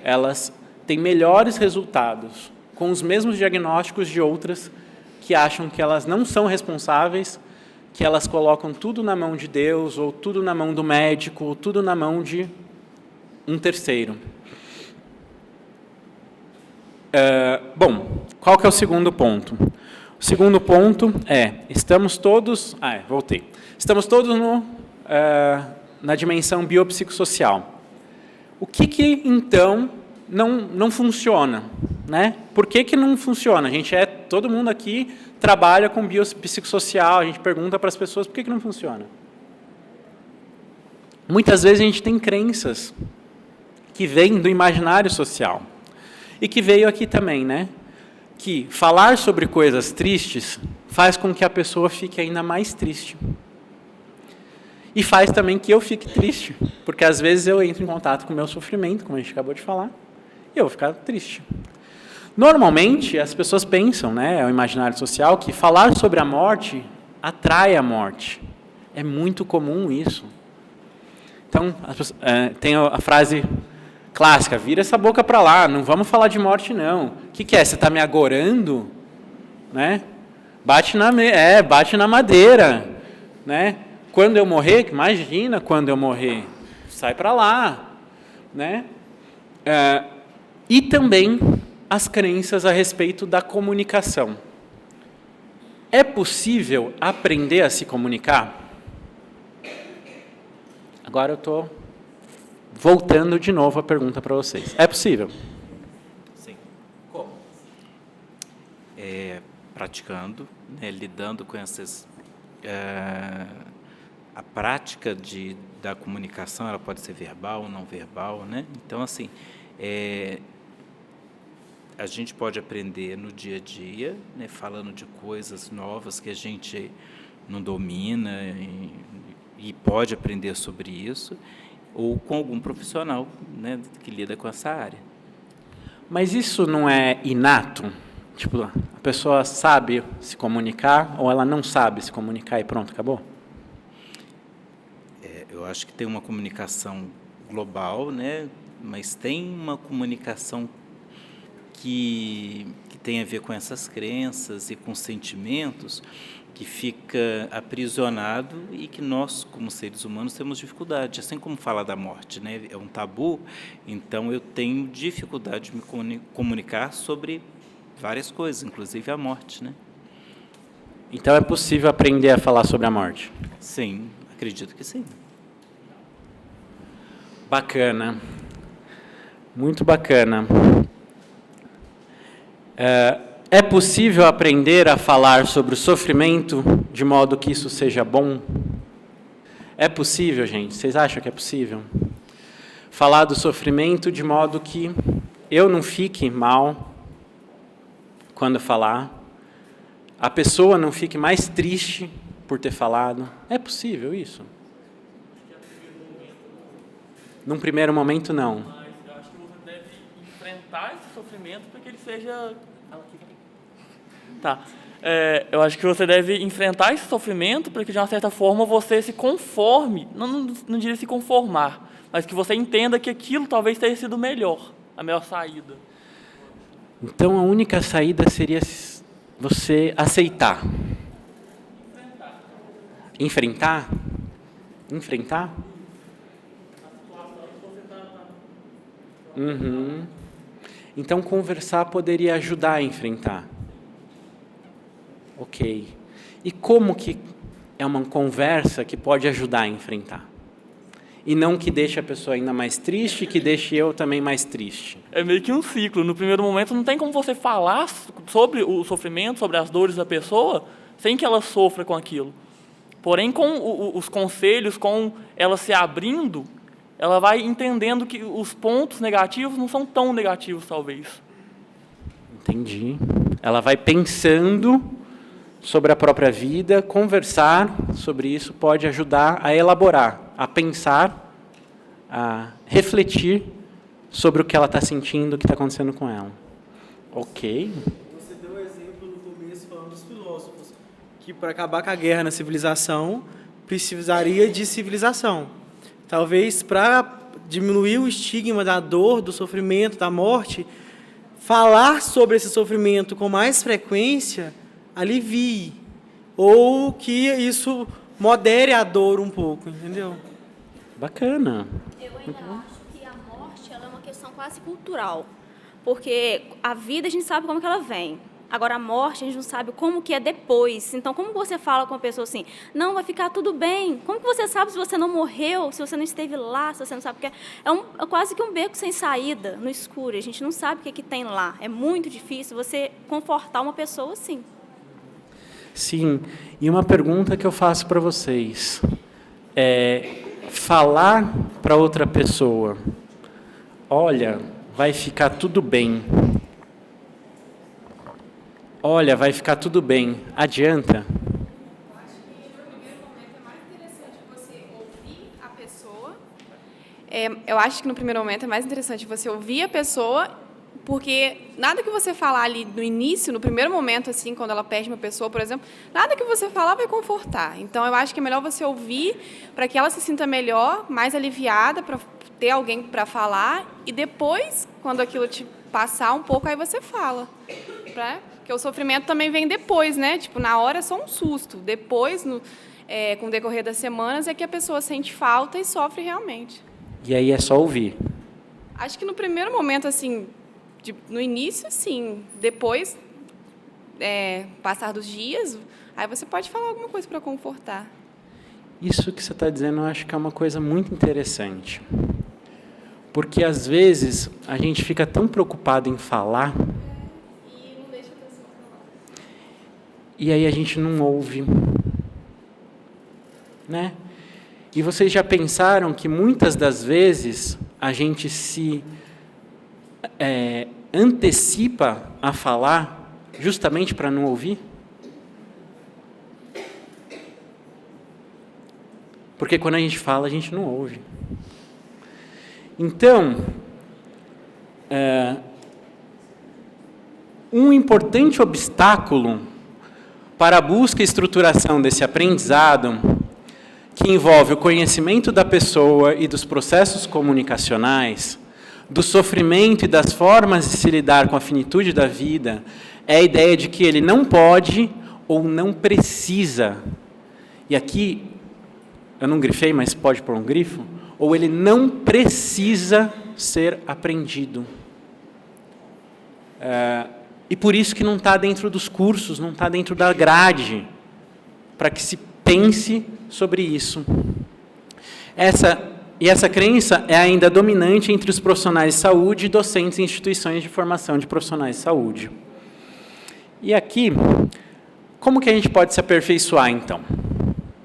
Speaker 1: Elas têm melhores resultados, com os mesmos diagnósticos de outras que acham que elas não são responsáveis, que elas colocam tudo na mão de Deus, ou tudo na mão do médico, ou tudo na mão de um terceiro. Bom, qual que é o segundo ponto? O segundo ponto estamos todos... voltei. Estamos todos na dimensão biopsicossocial. O que então, não funciona? Né? Por que não funciona? Todo mundo aqui trabalha com biopsicossocial, a gente pergunta para as pessoas por que não funciona. Muitas vezes a gente tem crenças que vêm do imaginário social. E que veio aqui também, né? Que falar sobre coisas tristes faz com que a pessoa fique ainda mais triste. E faz também que eu fique triste, porque às vezes eu entro em contato com o meu sofrimento, como a gente acabou de falar, e eu vou ficar triste. Normalmente, as pessoas pensam, né, é o imaginário social, que falar sobre a morte atrai a morte. É muito comum isso. Então, tem a frase clássica, vira essa boca para lá, não vamos falar de morte, não. O que é? Você está me agorando? Né? Bate na madeira. Né? Quando eu morrer, imagina quando eu morrer, sai para lá. Né? E também as crenças a respeito da comunicação. É possível aprender a se comunicar? Agora eu estou voltando de novo a pergunta para vocês. É possível?
Speaker 8: Sim. Como? Praticando, né, lidando com essas... a prática da comunicação, ela pode ser verbal ou não verbal, né? Então, assim, a gente pode aprender no dia a dia, né, falando de coisas novas que a gente não domina e pode aprender sobre isso, ou com algum profissional, né, que lida com essa área.
Speaker 1: Mas isso não é inato? Tipo, a pessoa sabe se comunicar ou ela não sabe se comunicar e pronto, acabou?
Speaker 8: Eu acho que tem uma comunicação global, né, mas tem uma comunicação que tem a ver com essas crenças e com sentimentos que fica aprisionado e que nós, como seres humanos, temos dificuldade. Assim como falar da morte, né? É um tabu, então eu tenho dificuldade de me comunicar sobre várias coisas, inclusive a morte, né?
Speaker 1: Então é possível aprender a falar sobre a morte?
Speaker 8: Sim, acredito que sim.
Speaker 1: Bacana. Muito bacana. É possível aprender a falar sobre o sofrimento de modo que isso seja bom? É possível, gente? Vocês acham que é possível? Falar do sofrimento de modo que eu não fique mal quando falar, a pessoa não fique mais triste por ter falado. É possível isso? Num primeiro momento, não.
Speaker 9: Mas eu acho que você deve enfrentar esse sofrimento para que ele seja... Tá. Eu acho que você deve enfrentar esse sofrimento para que, de uma certa forma, você se conforme, não diria se conformar, mas que você entenda que aquilo talvez tenha sido melhor, a melhor saída.
Speaker 1: Então, a única saída seria você aceitar. Enfrentar? Enfrentar? Uhum. Então, conversar poderia ajudar a enfrentar. Ok. E como que é uma conversa que pode ajudar a enfrentar? E não que deixe a pessoa ainda mais triste, que deixe eu também mais triste.
Speaker 9: É meio que um ciclo. No primeiro momento, não tem como você falar sobre o sofrimento, sobre as dores da pessoa, sem que ela sofra com aquilo. Porém, com os conselhos, com ela se abrindo, ela vai entendendo que os pontos negativos não são tão negativos, talvez.
Speaker 1: Entendi. Ela vai pensando sobre a própria vida, conversar sobre isso pode ajudar a elaborar, a pensar, a refletir sobre o que ela está sentindo, o que está acontecendo com ela. Ok.
Speaker 5: Você deu um exemplo no começo falando dos filósofos, que para acabar com a guerra na civilização, precisaria de civilização. Talvez para diminuir o estigma da dor, do sofrimento, da morte, falar sobre esse sofrimento com mais frequência alivie, ou que isso modere a dor um pouco, entendeu?
Speaker 1: Bacana.
Speaker 7: Eu ainda acho que a morte ela é uma questão quase cultural,
Speaker 10: Porque a vida a gente sabe como que ela vem. Agora, a morte, a gente não sabe como que é depois. Então, como você fala com a pessoa assim, não, vai ficar tudo bem? Como que você sabe se você não morreu, se você não esteve lá, se você não sabe o que é? É quase que um beco sem saída, no escuro. A gente não sabe o que tem lá. É muito difícil você confortar uma pessoa assim.
Speaker 1: Sim, e uma pergunta que eu faço para vocês é falar para outra pessoa, olha, vai ficar tudo bem. Olha, vai ficar tudo bem. Adianta?
Speaker 3: Eu acho que no primeiro momento é mais interessante você ouvir a pessoa. Eu acho que no primeiro momento é mais interessante você ouvir a pessoa, porque nada que você falar ali no início, no primeiro momento, assim, quando ela perde uma pessoa, por exemplo, nada que você falar vai confortar. Então, eu acho que é melhor você ouvir para que ela se sinta melhor, mais aliviada, para ter alguém para falar, e depois, quando aquilo te passar um pouco, aí você fala, né? Porque o sofrimento também vem depois, né? Tipo, na hora é só um susto. Depois, com o decorrer das semanas, é que a pessoa sente falta e sofre realmente.
Speaker 1: E aí é só ouvir.
Speaker 3: Acho que no primeiro momento, assim, no início, sim. Depois, passar dos dias, aí você pode falar alguma coisa para confortar.
Speaker 1: Isso que você está dizendo, eu acho que é uma coisa muito interessante. Porque, às vezes, a gente fica tão preocupado em falar... E aí a gente não ouve, né? E vocês já pensaram que muitas das vezes a gente se antecipa a falar justamente para não ouvir? Porque quando a gente fala, a gente não ouve. Então, um importante obstáculo para a busca e estruturação desse aprendizado, que envolve o conhecimento da pessoa e dos processos comunicacionais, do sofrimento e das formas de se lidar com a finitude da vida, é a ideia de que ele não pode ou não precisa. E aqui, eu não grifei, mas pode pôr um grifo, ou ele não precisa ser aprendido. E por isso que não está dentro dos cursos, não está dentro da grade, para que se pense sobre isso. Essa crença é ainda dominante entre os profissionais de saúde e docentes em instituições de formação de profissionais de saúde. E aqui, como que a gente pode se aperfeiçoar, então?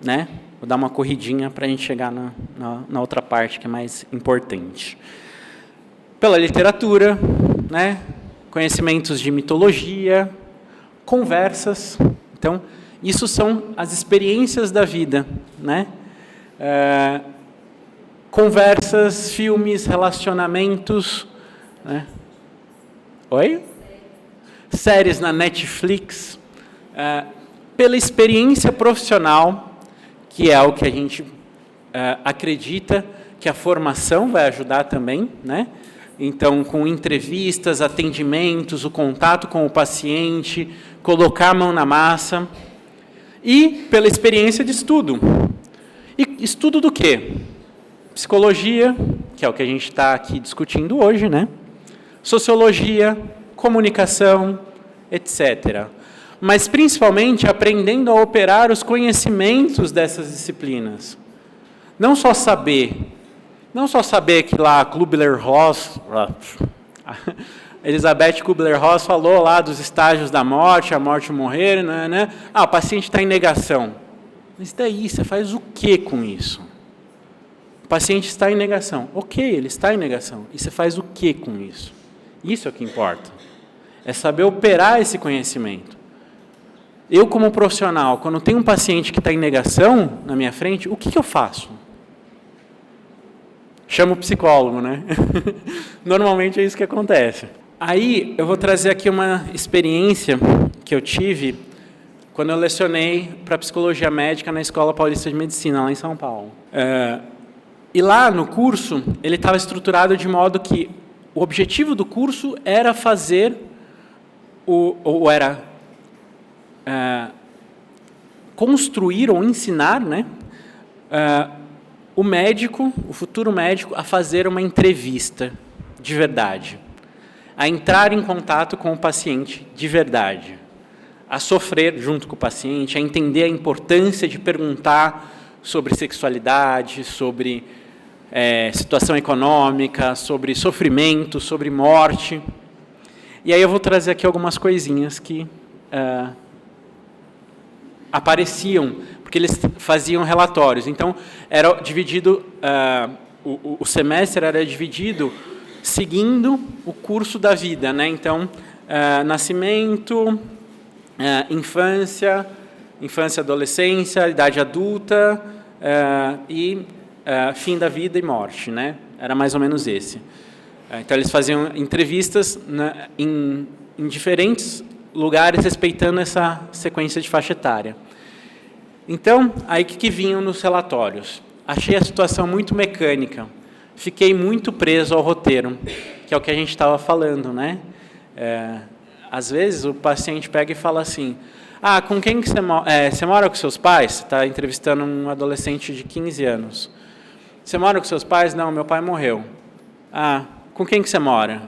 Speaker 1: Né? Vou dar uma corridinha para a gente chegar na outra parte, que é mais importante. Pela literatura, né? Conhecimentos de mitologia, conversas. Então, isso são as experiências da vida, né? Conversas, filmes, relacionamentos, né? Oi? Séries na Netflix. Pela experiência profissional, que é o que a gente acredita que a formação vai ajudar também, né? Então, com entrevistas, atendimentos, o contato com o paciente, colocar a mão na massa. E pela experiência de estudo. E estudo do quê? Psicologia, que é o que a gente está aqui discutindo hoje, né? Sociologia, comunicação, etc. Mas, principalmente, aprendendo a operar os conhecimentos dessas disciplinas. Não só saber que lá Kubler-Ross, Elizabeth Kubler-Ross falou lá dos estágios da morte, a morte morrer, né? O paciente está em negação. Mas daí, você faz o que com isso? O paciente está em negação. Ok, ele está em negação. E você faz o que com isso? Isso é o que importa. É saber operar esse conhecimento. Eu, como profissional, quando tenho um paciente que está em negação na minha frente, o que eu faço? Chamo o psicólogo, né? Normalmente é isso que acontece. Aí, eu vou trazer aqui uma experiência que eu tive quando eu lecionei para psicologia médica na Escola Paulista de Medicina, lá em São Paulo. E lá no curso, ele estava estruturado de modo que o objetivo do curso era fazer, construir ou ensinar, né? O médico, o futuro médico, a fazer uma entrevista de verdade. a entrar em contato com o paciente de verdade, a sofrer junto com o paciente, a entender a importância de perguntar sobre sexualidade, sobre situação econômica, sobre sofrimento, sobre morte. E aí eu vou trazer aqui algumas coisinhas que apareciam, porque eles faziam relatórios. Então, era dividido, o semestre era dividido seguindo o curso da vida, né? Então, nascimento, infância, adolescência, idade adulta e fim da vida e morte, né? Era mais ou menos esse. Então, eles faziam entrevistas em diferentes lugares, respeitando essa sequência de faixa etária. Então, aí o que vinham nos relatórios? Achei a situação muito mecânica. Fiquei muito preso ao roteiro, que é o que a gente estava falando, né? Às vezes, o paciente pega e fala assim, com quem que você mora? Você mora com seus pais? Você está entrevistando um adolescente de 15 anos. Você mora com seus pais? Não, meu pai morreu. Com quem que você mora?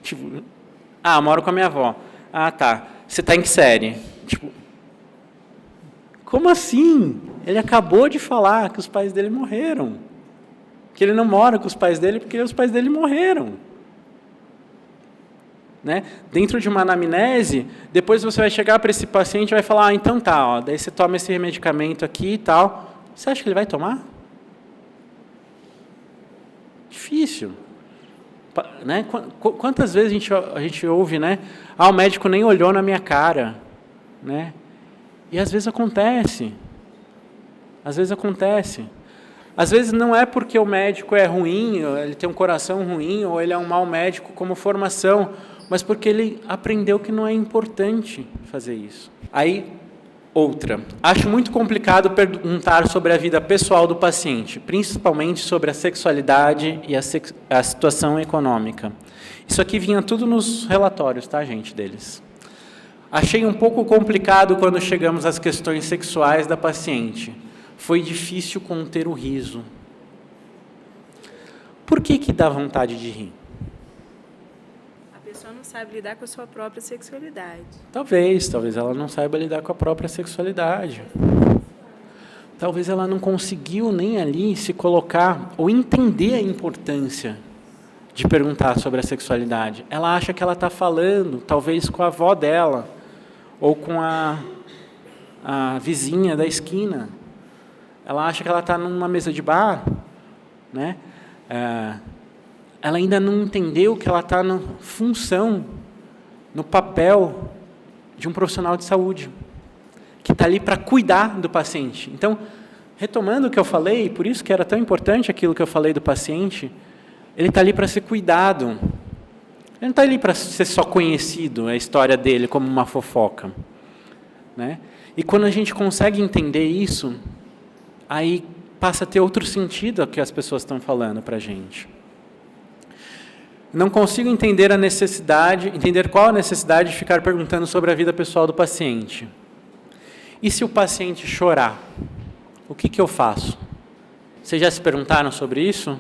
Speaker 1: Tipo, moro com a minha avó. Tá. Você está em que série? Tipo, como assim? Ele acabou de falar que os pais dele morreram. Que ele não mora com os pais dele porque os pais dele morreram. Né? Dentro de uma anamnese, depois você vai chegar para esse paciente e vai falar, então tá, daí você toma esse medicamento aqui e tal. Você acha que ele vai tomar? Difícil. Né? Quantas vezes a gente ouve, né? O médico nem olhou na minha cara. Né? E às vezes acontece. Às vezes não é porque o médico é ruim, ele tem um coração ruim, ou ele é um mau médico como formação, mas porque ele aprendeu que não é importante fazer isso. Aí, outra. Acho muito complicado perguntar sobre a vida pessoal do paciente, principalmente sobre a sexualidade e a situação econômica. Isso aqui vinha tudo nos relatórios, tá, gente, deles. Achei um pouco complicado quando chegamos às questões sexuais da paciente. Foi difícil conter o riso. Por que dá vontade de rir?
Speaker 11: A pessoa não sabe lidar com a sua própria sexualidade.
Speaker 1: Talvez ela não saiba lidar com a própria sexualidade. Talvez ela não conseguiu nem ali se colocar ou entender a importância de perguntar sobre a sexualidade. Ela acha que ela está falando, talvez com a avó dela, ou com a vizinha da esquina. Ela acha que ela está numa mesa de bar, né? Ela ainda não entendeu que ela está na função, no papel de um profissional de saúde, que está ali para cuidar do paciente. Então, retomando o que eu falei, por isso que era tão importante aquilo que eu falei do paciente, ele está ali para ser cuidado. Ele não está ali para ser só conhecido, a história dele como uma fofoca. Né? E quando a gente consegue entender isso, aí passa a ter outro sentido o que as pessoas estão falando para a gente. Não consigo entender qual a necessidade de ficar perguntando sobre a vida pessoal do paciente. E se o paciente chorar, o que eu faço? Vocês já se perguntaram sobre isso?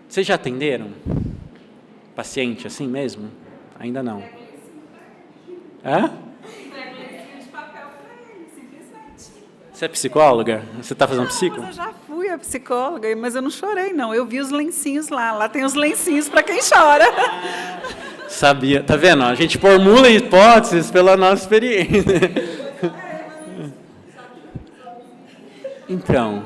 Speaker 1: Vocês já atenderam? Paciente assim mesmo? Ainda não. Você é psicóloga? Você está fazendo psico?
Speaker 4: Eu já fui a psicóloga, mas eu não chorei, não. Eu vi os lencinhos lá. Lá tem os lencinhos para quem chora.
Speaker 1: Sabia. Tá vendo? A gente formula hipóteses pela nossa experiência. Então.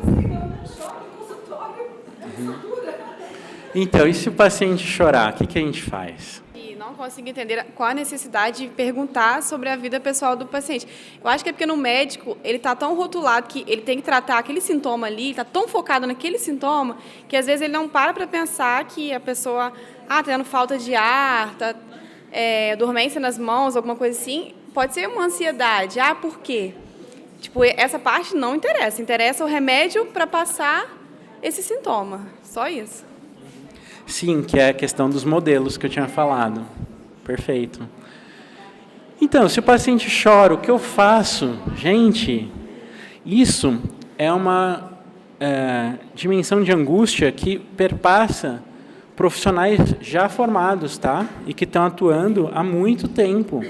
Speaker 1: Então, e se o paciente chorar, o que a gente faz?
Speaker 3: E não consigo entender qual a necessidade de perguntar sobre a vida pessoal do paciente. Eu acho que é porque no médico, ele está tão rotulado que ele tem que tratar aquele sintoma ali, está tão focado naquele sintoma, que às vezes ele não para pensar que a pessoa está tendo falta de ar, está dormência nas mãos, alguma coisa assim. Pode ser uma ansiedade. Por quê? Tipo, essa parte não interessa. Interessa o remédio para passar esse sintoma. Só isso.
Speaker 1: Sim, que é a questão dos modelos que eu tinha falado. Perfeito. Então, se o paciente chora, o que eu faço? Gente, isso é uma dimensão de angústia que perpassa profissionais já formados, tá? E que estão atuando há muito tempo.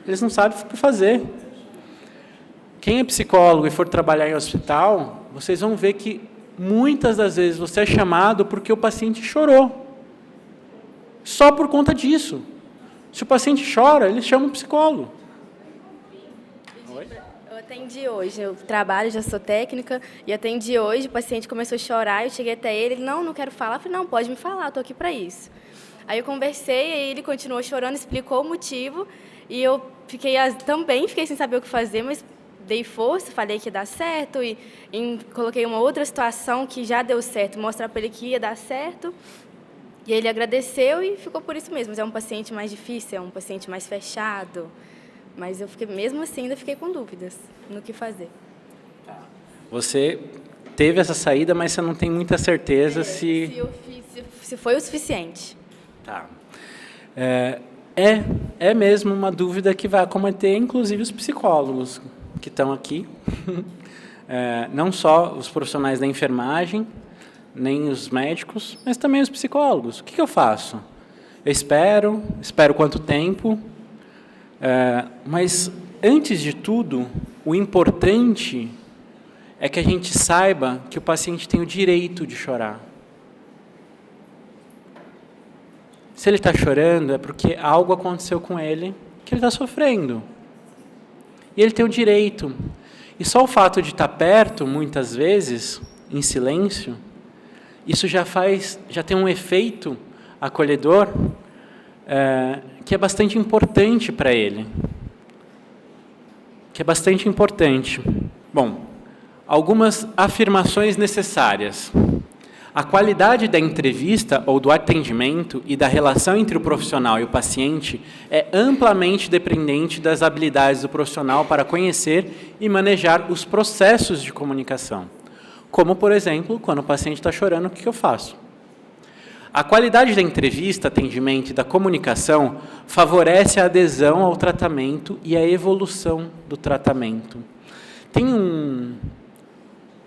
Speaker 1: Eles não sabem o que fazer. Quem é psicólogo e for trabalhar em hospital, vocês vão ver que muitas das vezes você é chamado porque o paciente chorou. Só por conta disso. Se o paciente chora, ele chama um psicólogo.
Speaker 12: Eu atendi hoje, eu trabalho, já sou técnica, e atendi hoje, o paciente começou a chorar, eu cheguei até ele, não quero falar, eu falei, não, pode me falar, estou aqui para isso. Aí eu conversei, aí ele continuou chorando, explicou o motivo, e eu também fiquei sem saber o que fazer, mas dei força, falei que ia dar certo, e coloquei uma outra situação que já deu certo, mostrar para ele que ia dar certo, e ele agradeceu e ficou por isso mesmo. Mas é um paciente mais difícil, é um paciente mais fechado, mas eu fiquei, mesmo assim, ainda fiquei com dúvidas no que fazer.
Speaker 1: Você teve essa saída, mas você não tem muita certeza se
Speaker 12: foi o suficiente.
Speaker 1: Tá. É mesmo uma dúvida que vai acometer, inclusive, os psicólogos que estão aqui. Não só os profissionais da enfermagem, nem os médicos, mas também os psicólogos. O que eu faço? Eu espero quanto tempo, mas, antes de tudo, o importante é que a gente saiba que o paciente tem o direito de chorar. Se ele está chorando, é porque algo aconteceu com ele que ele está sofrendo. E ele tem o direito. E só o fato de estar perto, muitas vezes, em silêncio, isso já tem um efeito acolhedor que é bastante importante para ele. Que é bastante importante. Bom, algumas afirmações necessárias. A qualidade da entrevista ou do atendimento e da relação entre o profissional e o paciente é amplamente dependente das habilidades do profissional para conhecer e manejar os processos de comunicação. Como, por exemplo, quando o paciente está chorando, o que eu faço? A qualidade da entrevista, atendimento e da comunicação favorece a adesão ao tratamento e a evolução do tratamento. Tem um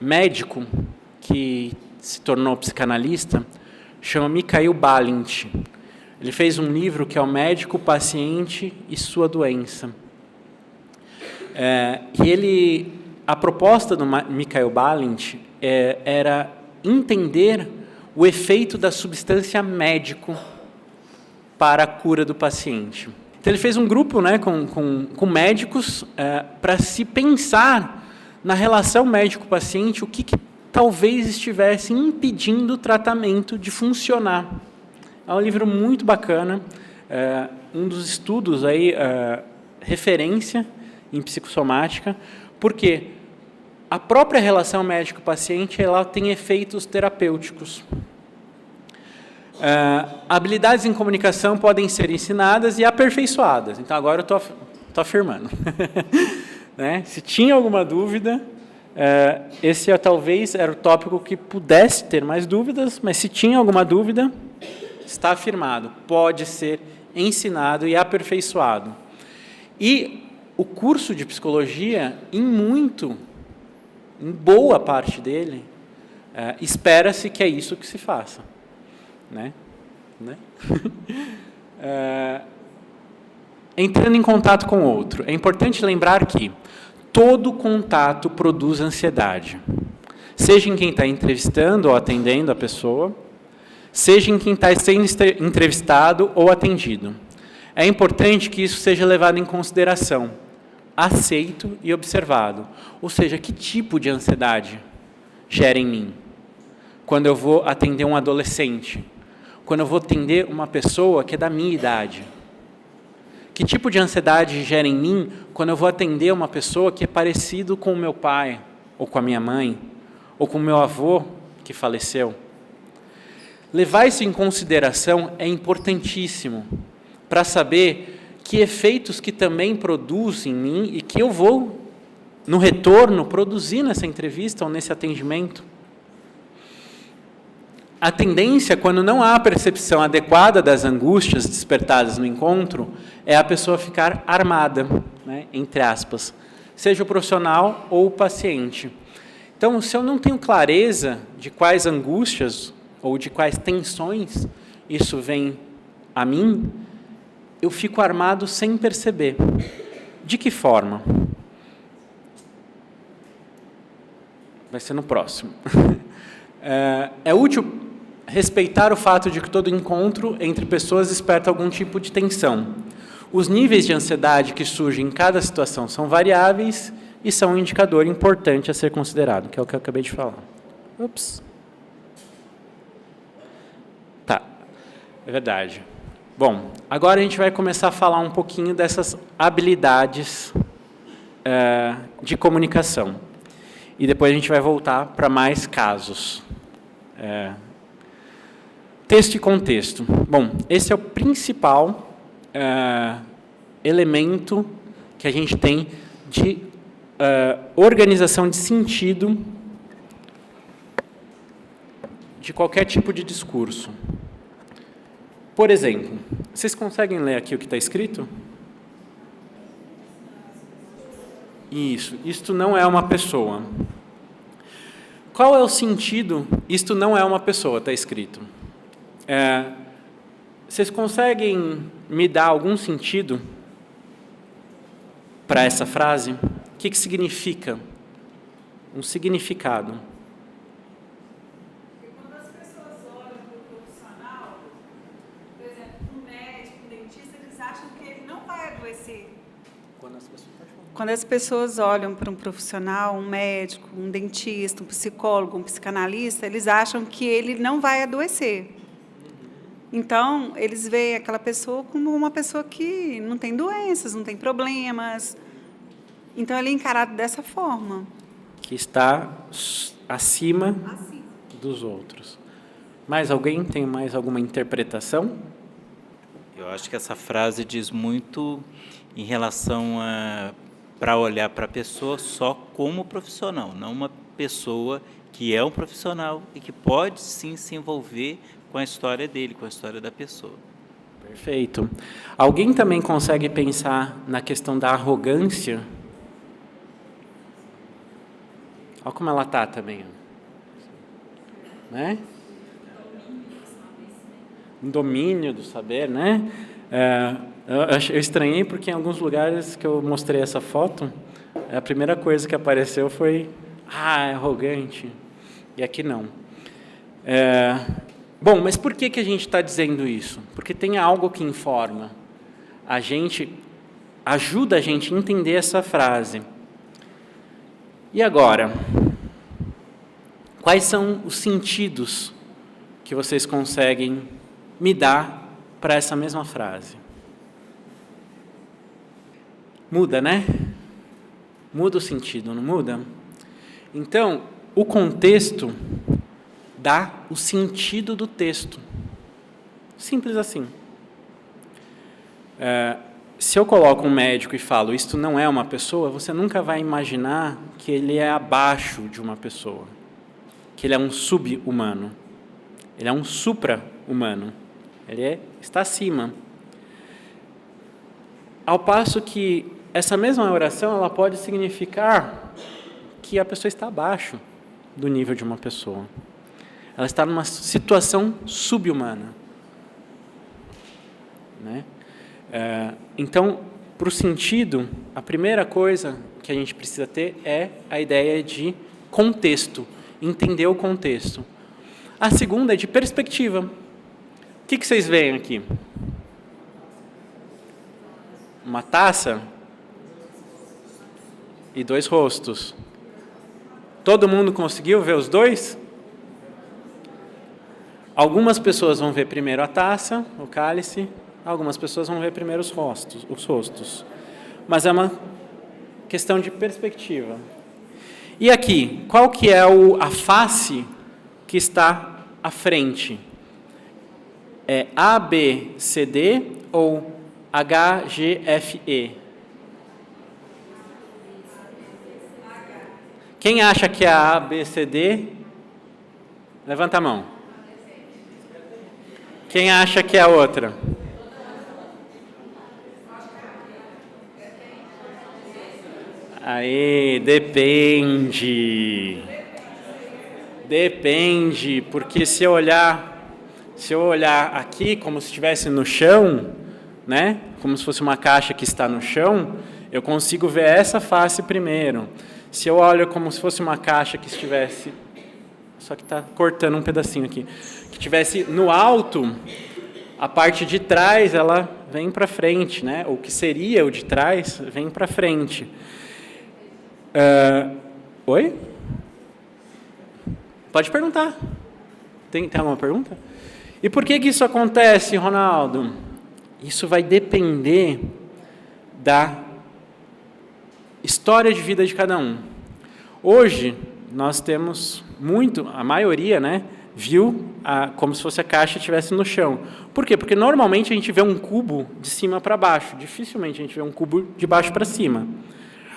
Speaker 1: médico que se tornou psicanalista, chama Mikhail Balint. Ele fez um livro que é O Médico, o Paciente e Sua Doença. A proposta do Mikhail Balint era entender o efeito da substância médico para a cura do paciente. Então, ele fez um grupo, com médicos para se pensar na relação médico-paciente, o que talvez estivesse impedindo o tratamento de funcionar. É um livro muito bacana, um dos estudos aí, referência em psicossomática, porque a própria relação médico-paciente ela tem efeitos terapêuticos. Habilidades em comunicação podem ser ensinadas e aperfeiçoadas. Então, agora eu estou afirmando. Se tinha alguma dúvida, esse talvez era o tópico que pudesse ter mais dúvidas, mas se tinha alguma dúvida, está afirmado, pode ser ensinado e aperfeiçoado. E o curso de psicologia, em boa parte dele, espera-se que é isso que se faça. Entrando em contato com o outro, é importante lembrar que todo contato produz ansiedade, seja em quem está entrevistando ou atendendo a pessoa, seja em quem está sendo entrevistado ou atendido. É importante que isso seja levado em consideração, aceito e observado. Ou seja, que tipo de ansiedade gera em mim? Quando eu vou atender um adolescente, quando eu vou atender uma pessoa que é da minha idade. Que tipo de ansiedade gera em mim quando eu vou atender uma pessoa que é parecido com o meu pai, ou com a minha mãe, ou com o meu avô que faleceu? Levar isso em consideração é importantíssimo para saber que efeitos que também produz em mim e que eu vou, no retorno, produzir nessa entrevista ou nesse atendimento. A tendência, quando não há percepção adequada das angústias despertadas no encontro, é a pessoa ficar armada, entre aspas, seja o profissional ou o paciente. Então, se eu não tenho clareza de quais angústias ou de quais tensões isso vem a mim, eu fico armado sem perceber. De que forma? Vai ser no próximo. É útil respeitar o fato de que todo encontro entre pessoas desperta algum tipo de tensão. Os níveis de ansiedade que surgem em cada situação são variáveis e são um indicador importante a ser considerado, que é o que eu acabei de falar. Ups. Tá, é verdade. Bom, agora a gente vai começar a falar um pouquinho dessas habilidades de comunicação. E depois a gente vai voltar para mais casos. Texto e contexto. Bom, esse é o principal elemento que a gente tem de organização de sentido de qualquer tipo de discurso. Por exemplo, vocês conseguem ler aqui o que está escrito? Isso, isto não é uma pessoa. Qual é o sentido? Isto não é uma pessoa, está escrito. Vocês conseguem me dar algum sentido para essa frase? O que significa? Um significado.
Speaker 4: Quando as pessoas olham para o profissional, por exemplo, um médico, um dentista, eles acham que ele não vai adoecer. Quando as pessoas olham para um profissional, um médico, um dentista, um psicólogo, um psicanalista, eles acham que ele não vai adoecer. Então, eles veem aquela pessoa como uma pessoa que não tem doenças, não tem problemas. Então, ele é encarado dessa forma.
Speaker 1: Que está acima dos outros. Mais alguém tem mais alguma interpretação?
Speaker 8: Eu acho que essa frase diz muito em relação para olhar para a pessoa só como profissional, não uma pessoa que é um profissional e que pode sim se envolver com a história dele, com a história da pessoa.
Speaker 1: Perfeito. Alguém também consegue pensar na questão da arrogância? Olha como ela está também. Né? Um domínio do saber, né? Eu estranhei porque em alguns lugares que eu mostrei essa foto, a primeira coisa que apareceu foi é arrogante. E aqui não. Bom, mas por que a gente está dizendo isso? Porque tem algo que informa. Ajuda a gente a entender essa frase. E agora? Quais são os sentidos que vocês conseguem me dar para essa mesma frase? Muda, né? Muda o sentido, não muda? Então, o contexto dá o sentido do texto. Simples assim. Se eu coloco um médico e falo, isto não é uma pessoa, você nunca vai imaginar que ele é abaixo de uma pessoa, que ele é um sub-humano. Ele é um supra-humano. Ele está acima. Ao passo que essa mesma oração ela pode significar que a pessoa está abaixo do nível de uma pessoa. Ela está numa situação sub-humana. Né? Então, para o sentido, a primeira coisa que a gente precisa ter é a ideia de contexto, entender o contexto. A segunda é de perspectiva. O que vocês veem aqui? Uma taça e dois rostos. Todo mundo conseguiu ver os dois? Algumas pessoas vão ver primeiro a taça, o cálice, algumas pessoas vão ver primeiro os rostos. Mas é uma questão de perspectiva. E aqui, qual que é a face que está à frente? É A, B, C, D ou H, G, F, E? Quem acha que é A, B, C, D? Levanta a mão. Quem acha que é a outra? Aí, depende. Depende, porque se eu olhar Se eu olhar aqui como se estivesse no chão, né? Como se fosse uma caixa que está no chão, eu consigo ver essa face primeiro. Se eu olho como se fosse uma caixa que estivesse... Só que está cortando um pedacinho aqui. Que estivesse no alto, a parte de trás ela vem para frente, né? O que seria o de trás vem para frente. Oi? Pode perguntar. Tem alguma pergunta? E por que isso acontece, Ronaldo? Isso vai depender da história de vida de cada um. Hoje, nós temos a maioria, né, viu como se fosse a caixa estivesse no chão. Por quê? Porque normalmente a gente vê um cubo de cima para baixo, dificilmente a gente vê um cubo de baixo para cima.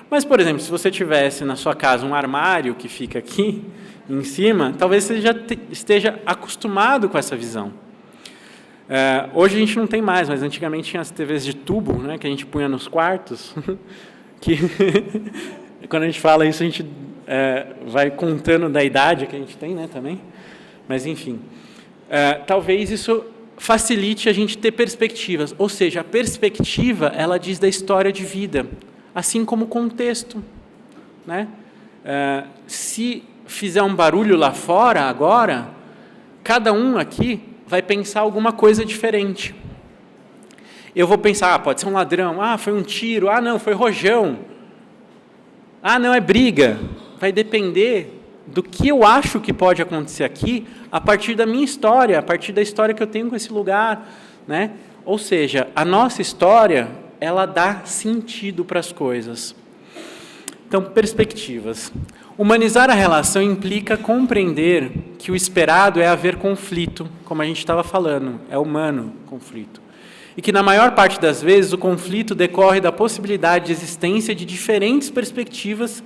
Speaker 1: Mas, por exemplo, se você tivesse na sua casa um armário que fica aqui em cima, talvez você já esteja acostumado com essa visão. Hoje a gente não tem mais, mas antigamente tinha as TVs de tubo, né, que a gente punha nos quartos, que quando a gente fala isso, a gente vai contando da idade que a gente tem, né, também. Mas, enfim, talvez isso facilite a gente ter perspectivas. Ou seja, a perspectiva, ela diz da história de vida, assim como o contexto, né? Se fizer um barulho lá fora, agora, cada um aqui vai pensar alguma coisa diferente. Eu vou pensar, pode ser um ladrão, foi um tiro, não, foi rojão, não, é briga. Vai depender do que eu acho que pode acontecer aqui a partir da minha história, a partir da história que eu tenho com esse lugar, né? Ou seja, a nossa história, ela dá sentido para as coisas. Então, perspectivas. Humanizar a relação implica compreender que o esperado é haver conflito, como a gente estava falando, é humano conflito. E que, na maior parte das vezes, o conflito decorre da possibilidade de existência de diferentes perspectivas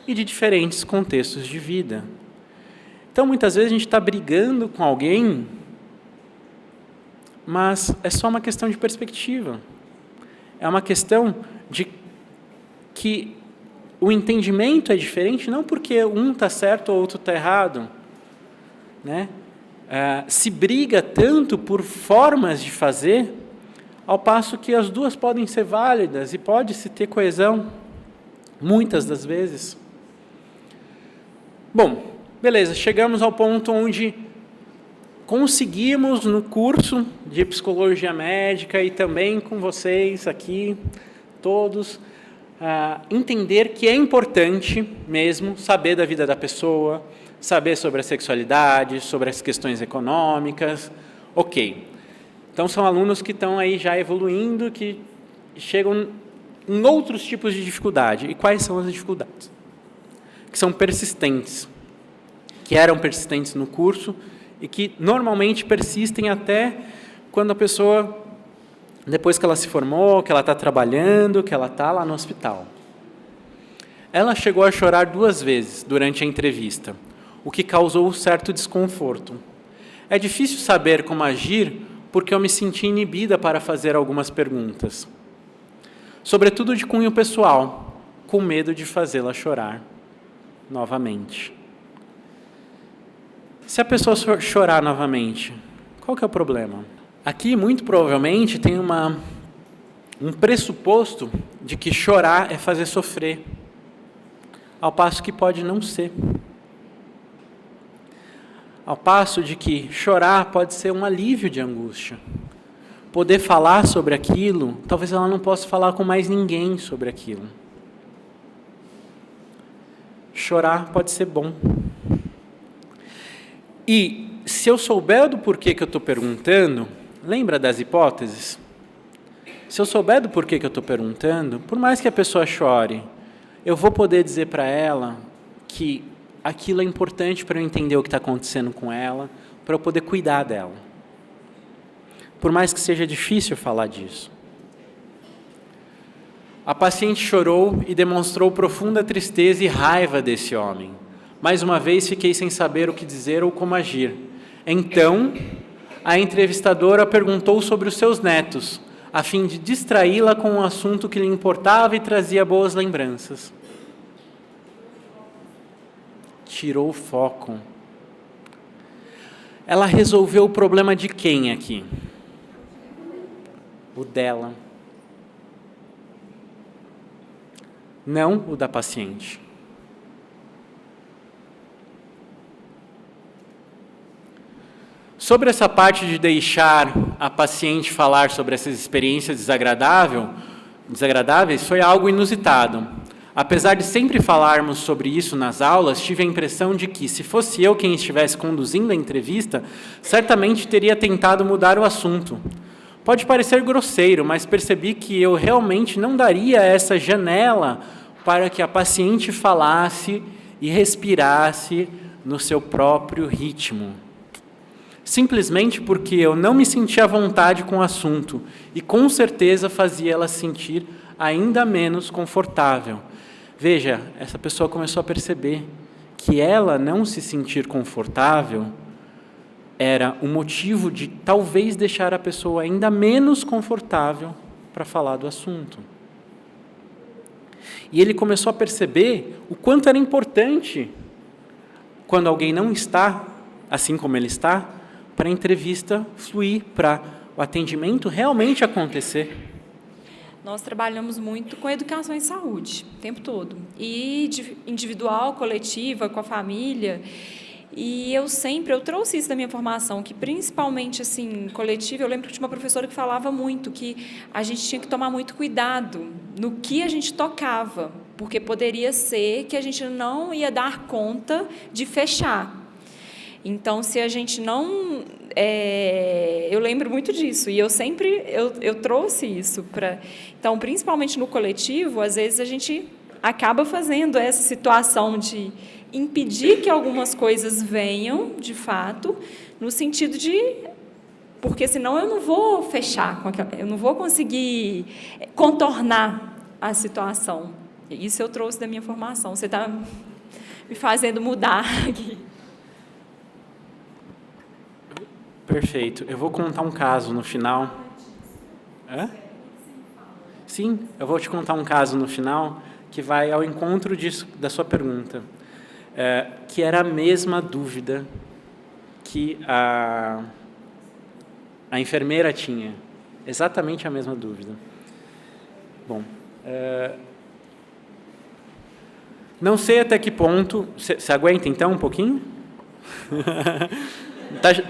Speaker 1: e de diferentes contextos de vida. Então, muitas vezes, a gente está brigando com alguém, mas é só uma questão de perspectiva. É uma questão de que o entendimento é diferente, não porque um está certo ou outro está errado, né? Se briga tanto por formas de fazer, ao passo que as duas podem ser válidas e pode-se ter coesão, muitas das vezes. Bom, beleza, chegamos ao ponto onde conseguimos, no curso de Psicologia Médica e também com vocês aqui, todos, entender que é importante mesmo saber da vida da pessoa, saber sobre a sexualidade, sobre as questões econômicas. Ok. Então, são alunos que estão aí já evoluindo, que chegam em outros tipos de dificuldade. E quais são as dificuldades? Que são persistentes, que eram persistentes no curso e que normalmente persistem até quando a pessoa, depois que ela se formou, que ela está trabalhando, que ela está lá no hospital. Ela chegou a chorar 2 vezes durante a entrevista, o que causou um certo desconforto. É difícil saber como agir porque eu me senti inibida para fazer algumas perguntas, sobretudo de cunho pessoal, com medo de fazê-la chorar novamente. Se a pessoa chorar novamente, qual que é o problema? Aqui, muito provavelmente, tem um pressuposto de que chorar é fazer sofrer, ao passo que pode não ser. Ao passo de que chorar pode ser um alívio de angústia. Poder falar sobre aquilo, talvez ela não possa falar com mais ninguém sobre aquilo. Chorar pode ser bom. E se eu souber do porquê que eu estou perguntando, lembra das hipóteses? Se eu souber do porquê que eu estou perguntando, por mais que a pessoa chore, eu vou poder dizer para ela que aquilo é importante para eu entender o que está acontecendo com ela, para eu poder cuidar dela. Por mais que seja difícil falar disso. A paciente chorou e demonstrou profunda tristeza e raiva desse homem. Mais uma vez, fiquei sem saber o que dizer ou como agir. Então, a entrevistadora perguntou sobre os seus netos, a fim de distraí-la com um assunto que lhe importava e trazia boas lembranças. Tirou o foco. ela resolveu o problema de quem aqui? O dela. Não o da paciente. Sobre essa parte de deixar a paciente falar sobre essas experiências desagradáveis, foi algo inusitado. Apesar de sempre falarmos sobre isso nas aulas, tive a impressão de que, se fosse eu quem estivesse conduzindo a entrevista, certamente teria tentado mudar o assunto. Pode parecer grosseiro, mas percebi que eu realmente não daria essa janela para que a paciente falasse e respirasse no seu próprio ritmo. Simplesmente porque eu não me sentia à vontade com o assunto e com certeza fazia ela se sentir ainda menos confortável. Veja, essa pessoa começou a perceber que ela não se sentir confortável era o motivo de talvez deixar a pessoa ainda menos confortável para falar do assunto. E ele começou a perceber o quanto era importante, quando alguém não está, assim como ele está, para a entrevista fluir, para o atendimento realmente acontecer.
Speaker 13: Nós trabalhamos muito com educação em saúde, o tempo todo. E individual, coletiva, com a família. E eu trouxe isso da minha formação, que principalmente, assim, coletiva, eu lembro que tinha uma professora que falava muito que a gente tinha que tomar muito cuidado no que a gente tocava, porque poderia ser que a gente não ia dar conta de fechar. Então, se a gente não... eu lembro muito disso, e eu trouxe isso para... Então, principalmente no coletivo, às vezes a gente acaba fazendo essa situação de impedir que algumas coisas venham, de fato, no sentido de... Porque senão eu não vou fechar, eu não vou conseguir contornar a situação. Isso eu trouxe da minha formação. Você está me fazendo mudar aqui.
Speaker 1: Perfeito. Eu vou contar um caso no final. Hã? Sim, eu vou te contar um caso no final que vai ao encontro da sua pergunta, que era a mesma dúvida que a enfermeira tinha. Exatamente a mesma dúvida. Bom, não sei até que ponto... Você aguenta, então, um pouquinho?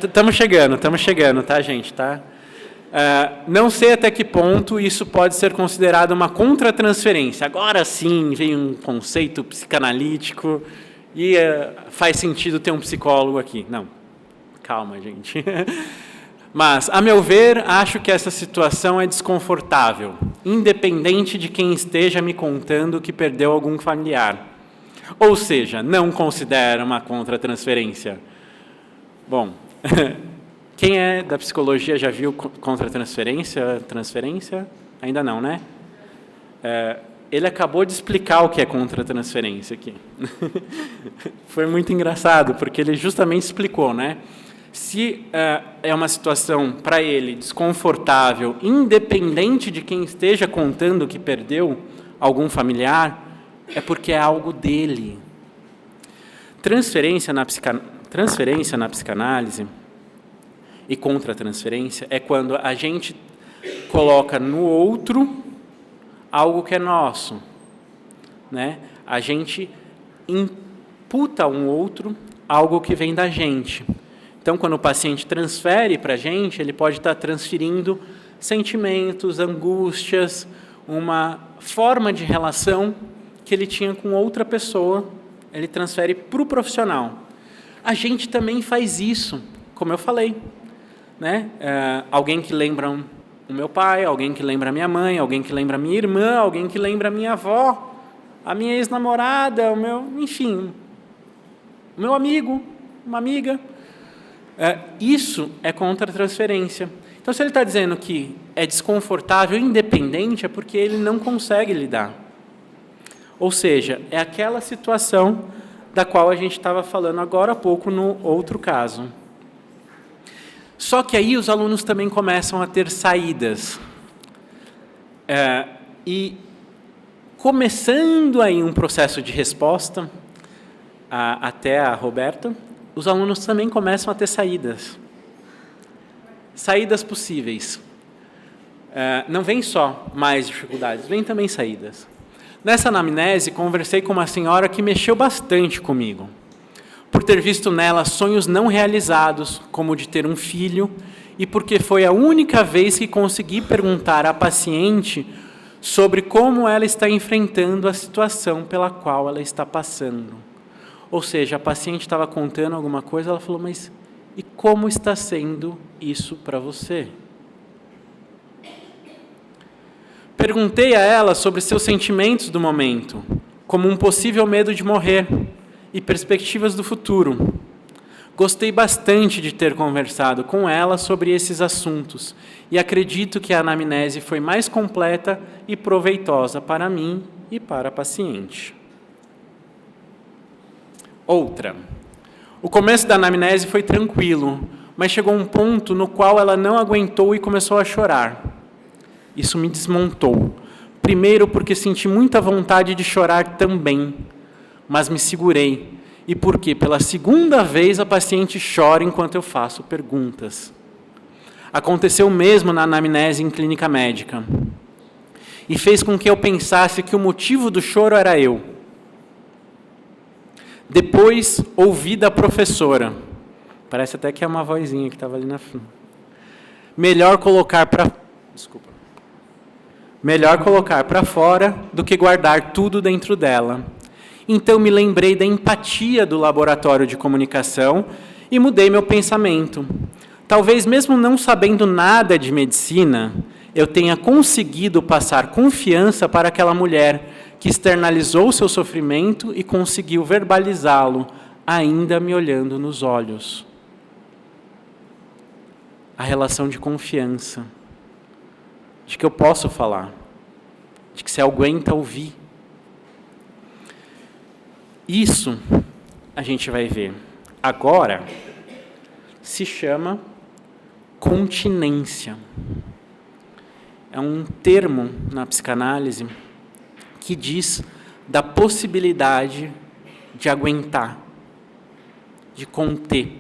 Speaker 1: Estamos chegando, tá, gente? Tá? Não sei até que ponto isso pode ser considerado uma contratransferência. Agora sim vem um conceito psicanalítico e faz sentido ter um psicólogo aqui. Não, calma, gente. Mas, a meu ver, acho que essa situação é desconfortável, independente de quem esteja me contando que perdeu algum familiar. Ou seja, não considera uma contratransferência. Bom, quem é da psicologia já viu contratransferência, transferência? Ainda não, né? Ele acabou de explicar o que é contratransferência aqui. Foi muito engraçado, porque ele justamente explicou, né? Se é uma situação, para ele, desconfortável, independente de quem esteja contando que perdeu algum familiar, é porque é algo dele. Transferência na psicanálise e contratransferência é quando a gente coloca no outro algo que é nosso, né? A gente imputa a um outro algo que vem da gente. Então, quando o paciente transfere para a gente, ele pode estar transferindo sentimentos, angústias, uma forma de relação que ele tinha com outra pessoa, ele transfere para o profissional. A gente também faz isso, como eu falei, né? Alguém que lembra o meu pai, alguém que lembra a minha mãe, alguém que lembra a minha irmã, alguém que lembra a minha avó, a minha ex-namorada, enfim, o meu amigo, uma amiga. Isso é contratransferência. Então, se ele está dizendo que é desconfortável, independente, é porque ele não consegue lidar. Ou seja, é aquela situação da qual a gente estava falando agora há pouco no outro caso. Só que aí os alunos também começam a ter saídas. E começando aí um processo de resposta, até a Roberta, os alunos também começam a ter saídas. Saídas possíveis. Não vem só mais dificuldades, vem também saídas. Nessa anamnese, conversei com uma senhora que mexeu bastante comigo, por ter visto nela sonhos não realizados, como o de ter um filho, e porque foi a única vez que consegui perguntar à paciente sobre como ela está enfrentando a situação pela qual ela está passando. Ou seja, a paciente estava contando alguma coisa, ela falou, mas e como está sendo isso para você? Perguntei a ela sobre seus sentimentos do momento, como um possível medo de morrer e perspectivas do futuro. Gostei bastante de ter conversado com ela sobre esses assuntos e acredito que a anamnese foi mais completa e proveitosa para mim e para a paciente. Outra. O começo da anamnese foi tranquilo, mas chegou um ponto no qual ela não aguentou e começou a chorar. Isso me desmontou. Primeiro porque senti muita vontade de chorar também, mas me segurei. E porque pela segunda vez a paciente chora enquanto eu faço perguntas. Aconteceu o mesmo na anamnese em clínica médica. E fez com que eu pensasse que o motivo do choro era eu. Depois ouvi da professora. Parece até que é uma vozinha que estava ali na frente. Melhor colocar para fora do que guardar tudo dentro dela. Então me lembrei da empatia do laboratório de comunicação e mudei meu pensamento. Talvez mesmo não sabendo nada de medicina, eu tenha conseguido passar confiança para aquela mulher que externalizou seu sofrimento e conseguiu verbalizá-lo, ainda me olhando nos olhos. A relação de confiança, de que eu posso falar, de que você aguenta ouvir. Isso a gente vai ver. Agora, se chama continência. É um termo na psicanálise que diz da possibilidade de aguentar, de conter,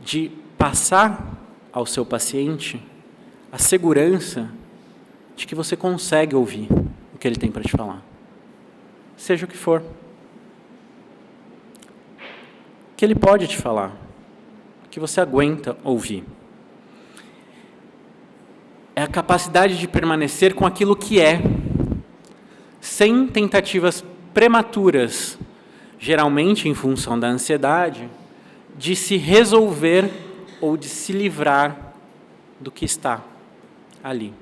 Speaker 1: de passar ao seu paciente a segurança de que você consegue ouvir o que ele tem para te falar. Seja o que for. Que ele pode te falar. Que você aguenta ouvir. É a capacidade de permanecer com aquilo que é, sem tentativas prematuras, geralmente em função da ansiedade, de se resolver ou de se livrar do que está ali.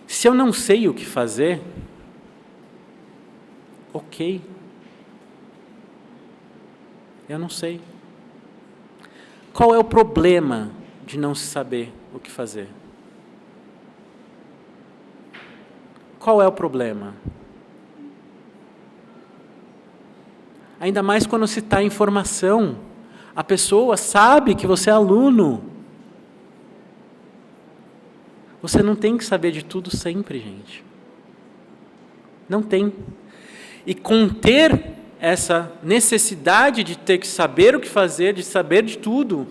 Speaker 1: Se eu não sei o que fazer, ok. Eu não sei. Qual é o problema de não se saber o que fazer? Qual é o problema? Ainda mais quando se está em formação. A pessoa sabe que você é aluno. Você não tem que saber de tudo sempre, gente. Não tem. E conter essa necessidade de ter que saber o que fazer, de saber de tudo,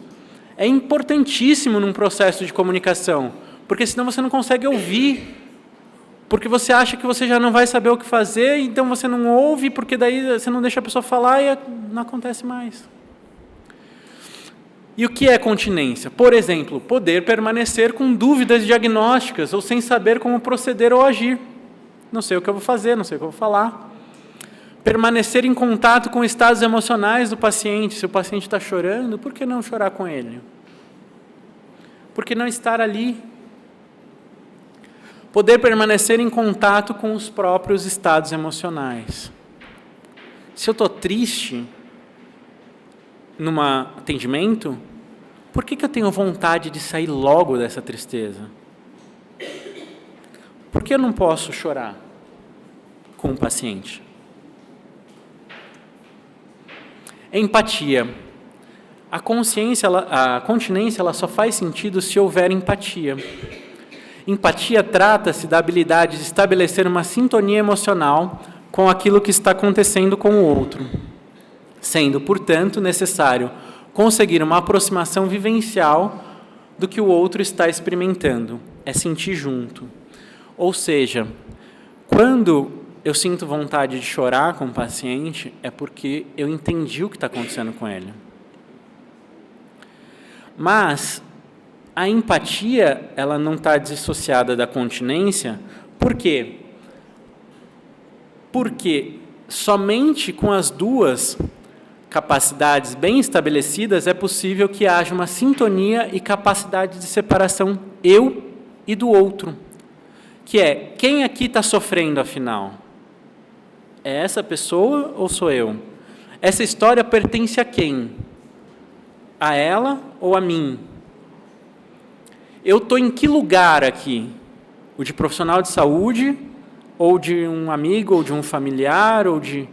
Speaker 1: é importantíssimo num processo de comunicação, porque senão você não consegue ouvir, porque você acha que você já não vai saber o que fazer, então você não ouve, porque daí você não deixa a pessoa falar e não acontece mais. E o que é continência? Por exemplo, poder permanecer com dúvidas diagnósticas ou sem saber como proceder ou agir. Não sei o que eu vou fazer, não sei o que eu vou falar. Permanecer em contato com estados emocionais do paciente. Se o paciente está chorando, por que não chorar com ele? Por que não estar ali? Poder permanecer em contato com os próprios estados emocionais. Se eu estou triste num atendimento, por que eu tenho vontade de sair logo dessa tristeza? Por que eu não posso chorar com o paciente? Empatia. A continência ela só faz sentido se houver empatia. Empatia trata-se da habilidade de estabelecer uma sintonia emocional com aquilo que está acontecendo com o outro. sendo, portanto, necessário conseguir uma aproximação vivencial do que o outro está experimentando, é sentir junto. Ou seja, quando eu sinto vontade de chorar com o paciente, é porque eu entendi o que está acontecendo com ele. Mas a empatia, ela não está dissociada da continência. Por quê? Porque somente com as duas capacidades bem estabelecidas é possível que haja uma sintonia e capacidade de separação eu e do outro. Que é, quem aqui está sofrendo, afinal? É essa pessoa ou sou eu? Essa história pertence a quem? A ela ou a mim? Eu estou em que lugar aqui? O de profissional de saúde, ou de um amigo, ou de um familiar, ou de...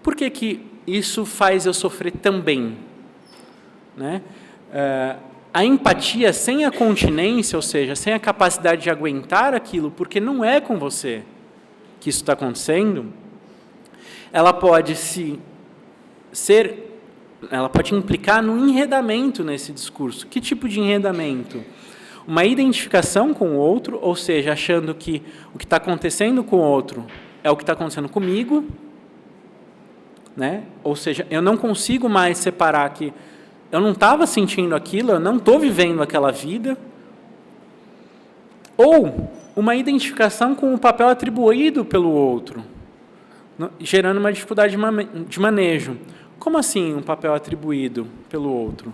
Speaker 1: Por que isso faz eu sofrer também? Né? A empatia sem a continência, ou seja, sem a capacidade de aguentar aquilo, porque não é com você que isso está acontecendo, ela pode ela pode implicar no enredamento nesse discurso. Que tipo de enredamento? Uma identificação com o outro, ou seja, achando que o que está acontecendo com o outro é o que está acontecendo comigo, né? Ou seja, eu não consigo mais separar que eu não estava sentindo aquilo, eu não estou vivendo aquela vida. Ou uma identificação com o papel atribuído pelo outro, gerando uma dificuldade de manejo. Como assim um papel atribuído pelo outro?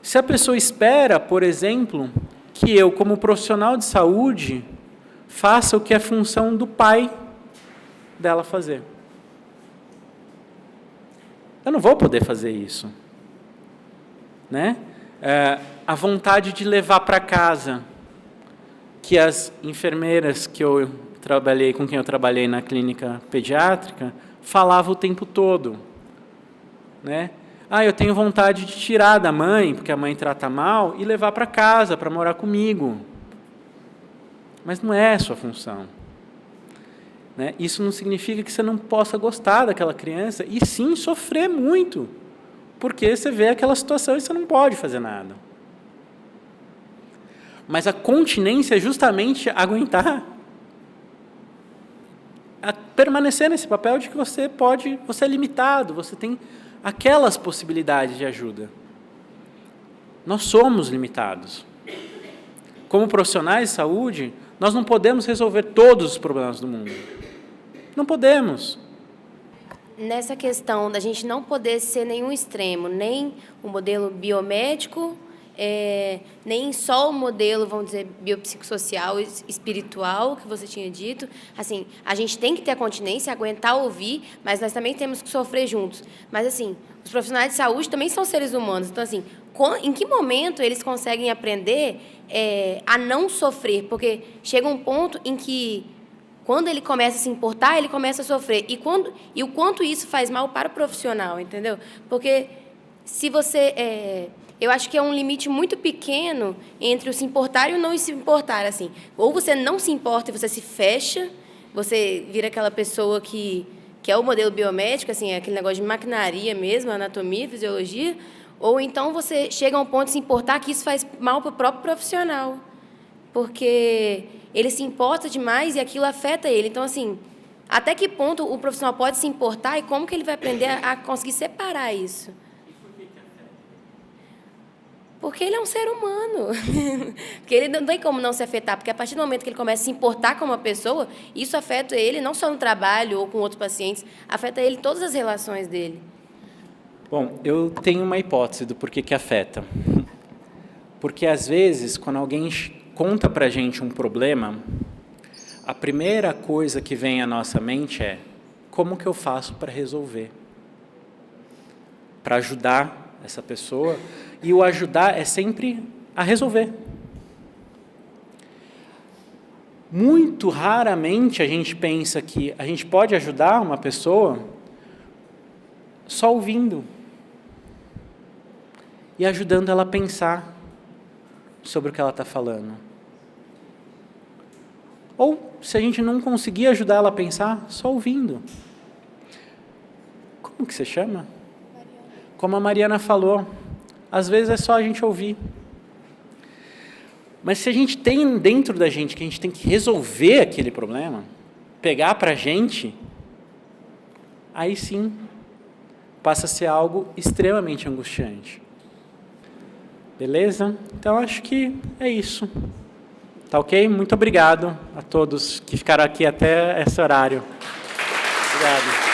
Speaker 1: Se a pessoa espera, por exemplo, que eu, como profissional de saúde, faça o que é função do pai dela fazer. Eu não vou poder fazer isso. Né? A vontade de levar para casa, que as enfermeiras com quem eu trabalhei na clínica pediátrica, falavam o tempo todo. Né? Eu tenho vontade de tirar da mãe, porque a mãe trata mal, e levar para casa, para morar comigo. Mas não é a sua função. Né? Isso não significa que você não possa gostar daquela criança, e sim sofrer muito, porque você vê aquela situação e você não pode fazer nada. Mas a continência é justamente aguentar, permanecer nesse papel de que você é limitado, você tem aquelas possibilidades de ajuda. Nós somos limitados. Como profissionais de saúde, nós não podemos resolver todos os problemas do mundo. Não podemos.
Speaker 7: Nessa questão da gente não poder ser nenhum extremo, nem o modelo biomédico, nem só o modelo, vamos dizer, biopsicossocial, espiritual, que você tinha dito. Assim, a gente tem que ter a continência, aguentar ouvir, mas nós também temos que sofrer juntos. Mas, assim, os profissionais de saúde também são seres humanos. Então, assim, em que momento eles conseguem aprender a não sofrer? Porque chega um ponto em que, quando ele começa a se importar, ele começa a sofrer. E o quanto isso faz mal para o profissional, entendeu? Porque se você... eu acho que é um limite muito pequeno entre o se importar e o não se importar, assim. Ou você não se importa e você se fecha, você vira aquela pessoa que é o modelo biomédico, assim, aquele negócio de maquinaria mesmo, anatomia, fisiologia, ou então você chega a um ponto de se importar que isso faz mal para o próprio profissional, porque ele se importa demais e aquilo afeta ele. Então, assim, até que ponto o profissional pode se importar e como que ele vai aprender a conseguir separar isso? Porque ele é um ser humano. Porque ele não tem como não se afetar, porque a partir do momento que ele começa a se importar como uma pessoa, isso afeta ele não só no trabalho ou com outros pacientes, afeta ele em todas as relações dele.
Speaker 1: Bom, eu tenho uma hipótese do porquê que afeta. Porque, às vezes, quando alguém conta para a gente um problema, a primeira coisa que vem à nossa mente é: como que eu faço para resolver? Para ajudar essa pessoa. E o ajudar é sempre a resolver. Muito raramente a gente pensa que a gente pode ajudar uma pessoa só ouvindo e ajudando ela a pensar sobre o que ela está falando. Ou, se a gente não conseguir ajudar ela a pensar, só ouvindo. Como Como que você chama? Como a Mariana falou, às vezes é só a gente ouvir. Mas se a gente tem dentro da gente que a gente tem que resolver aquele problema, pegar para a gente, aí sim passa a ser algo extremamente angustiante. Beleza? Então, acho que é isso. Tá ok? Muito obrigado a todos que ficaram aqui até esse horário. Obrigado.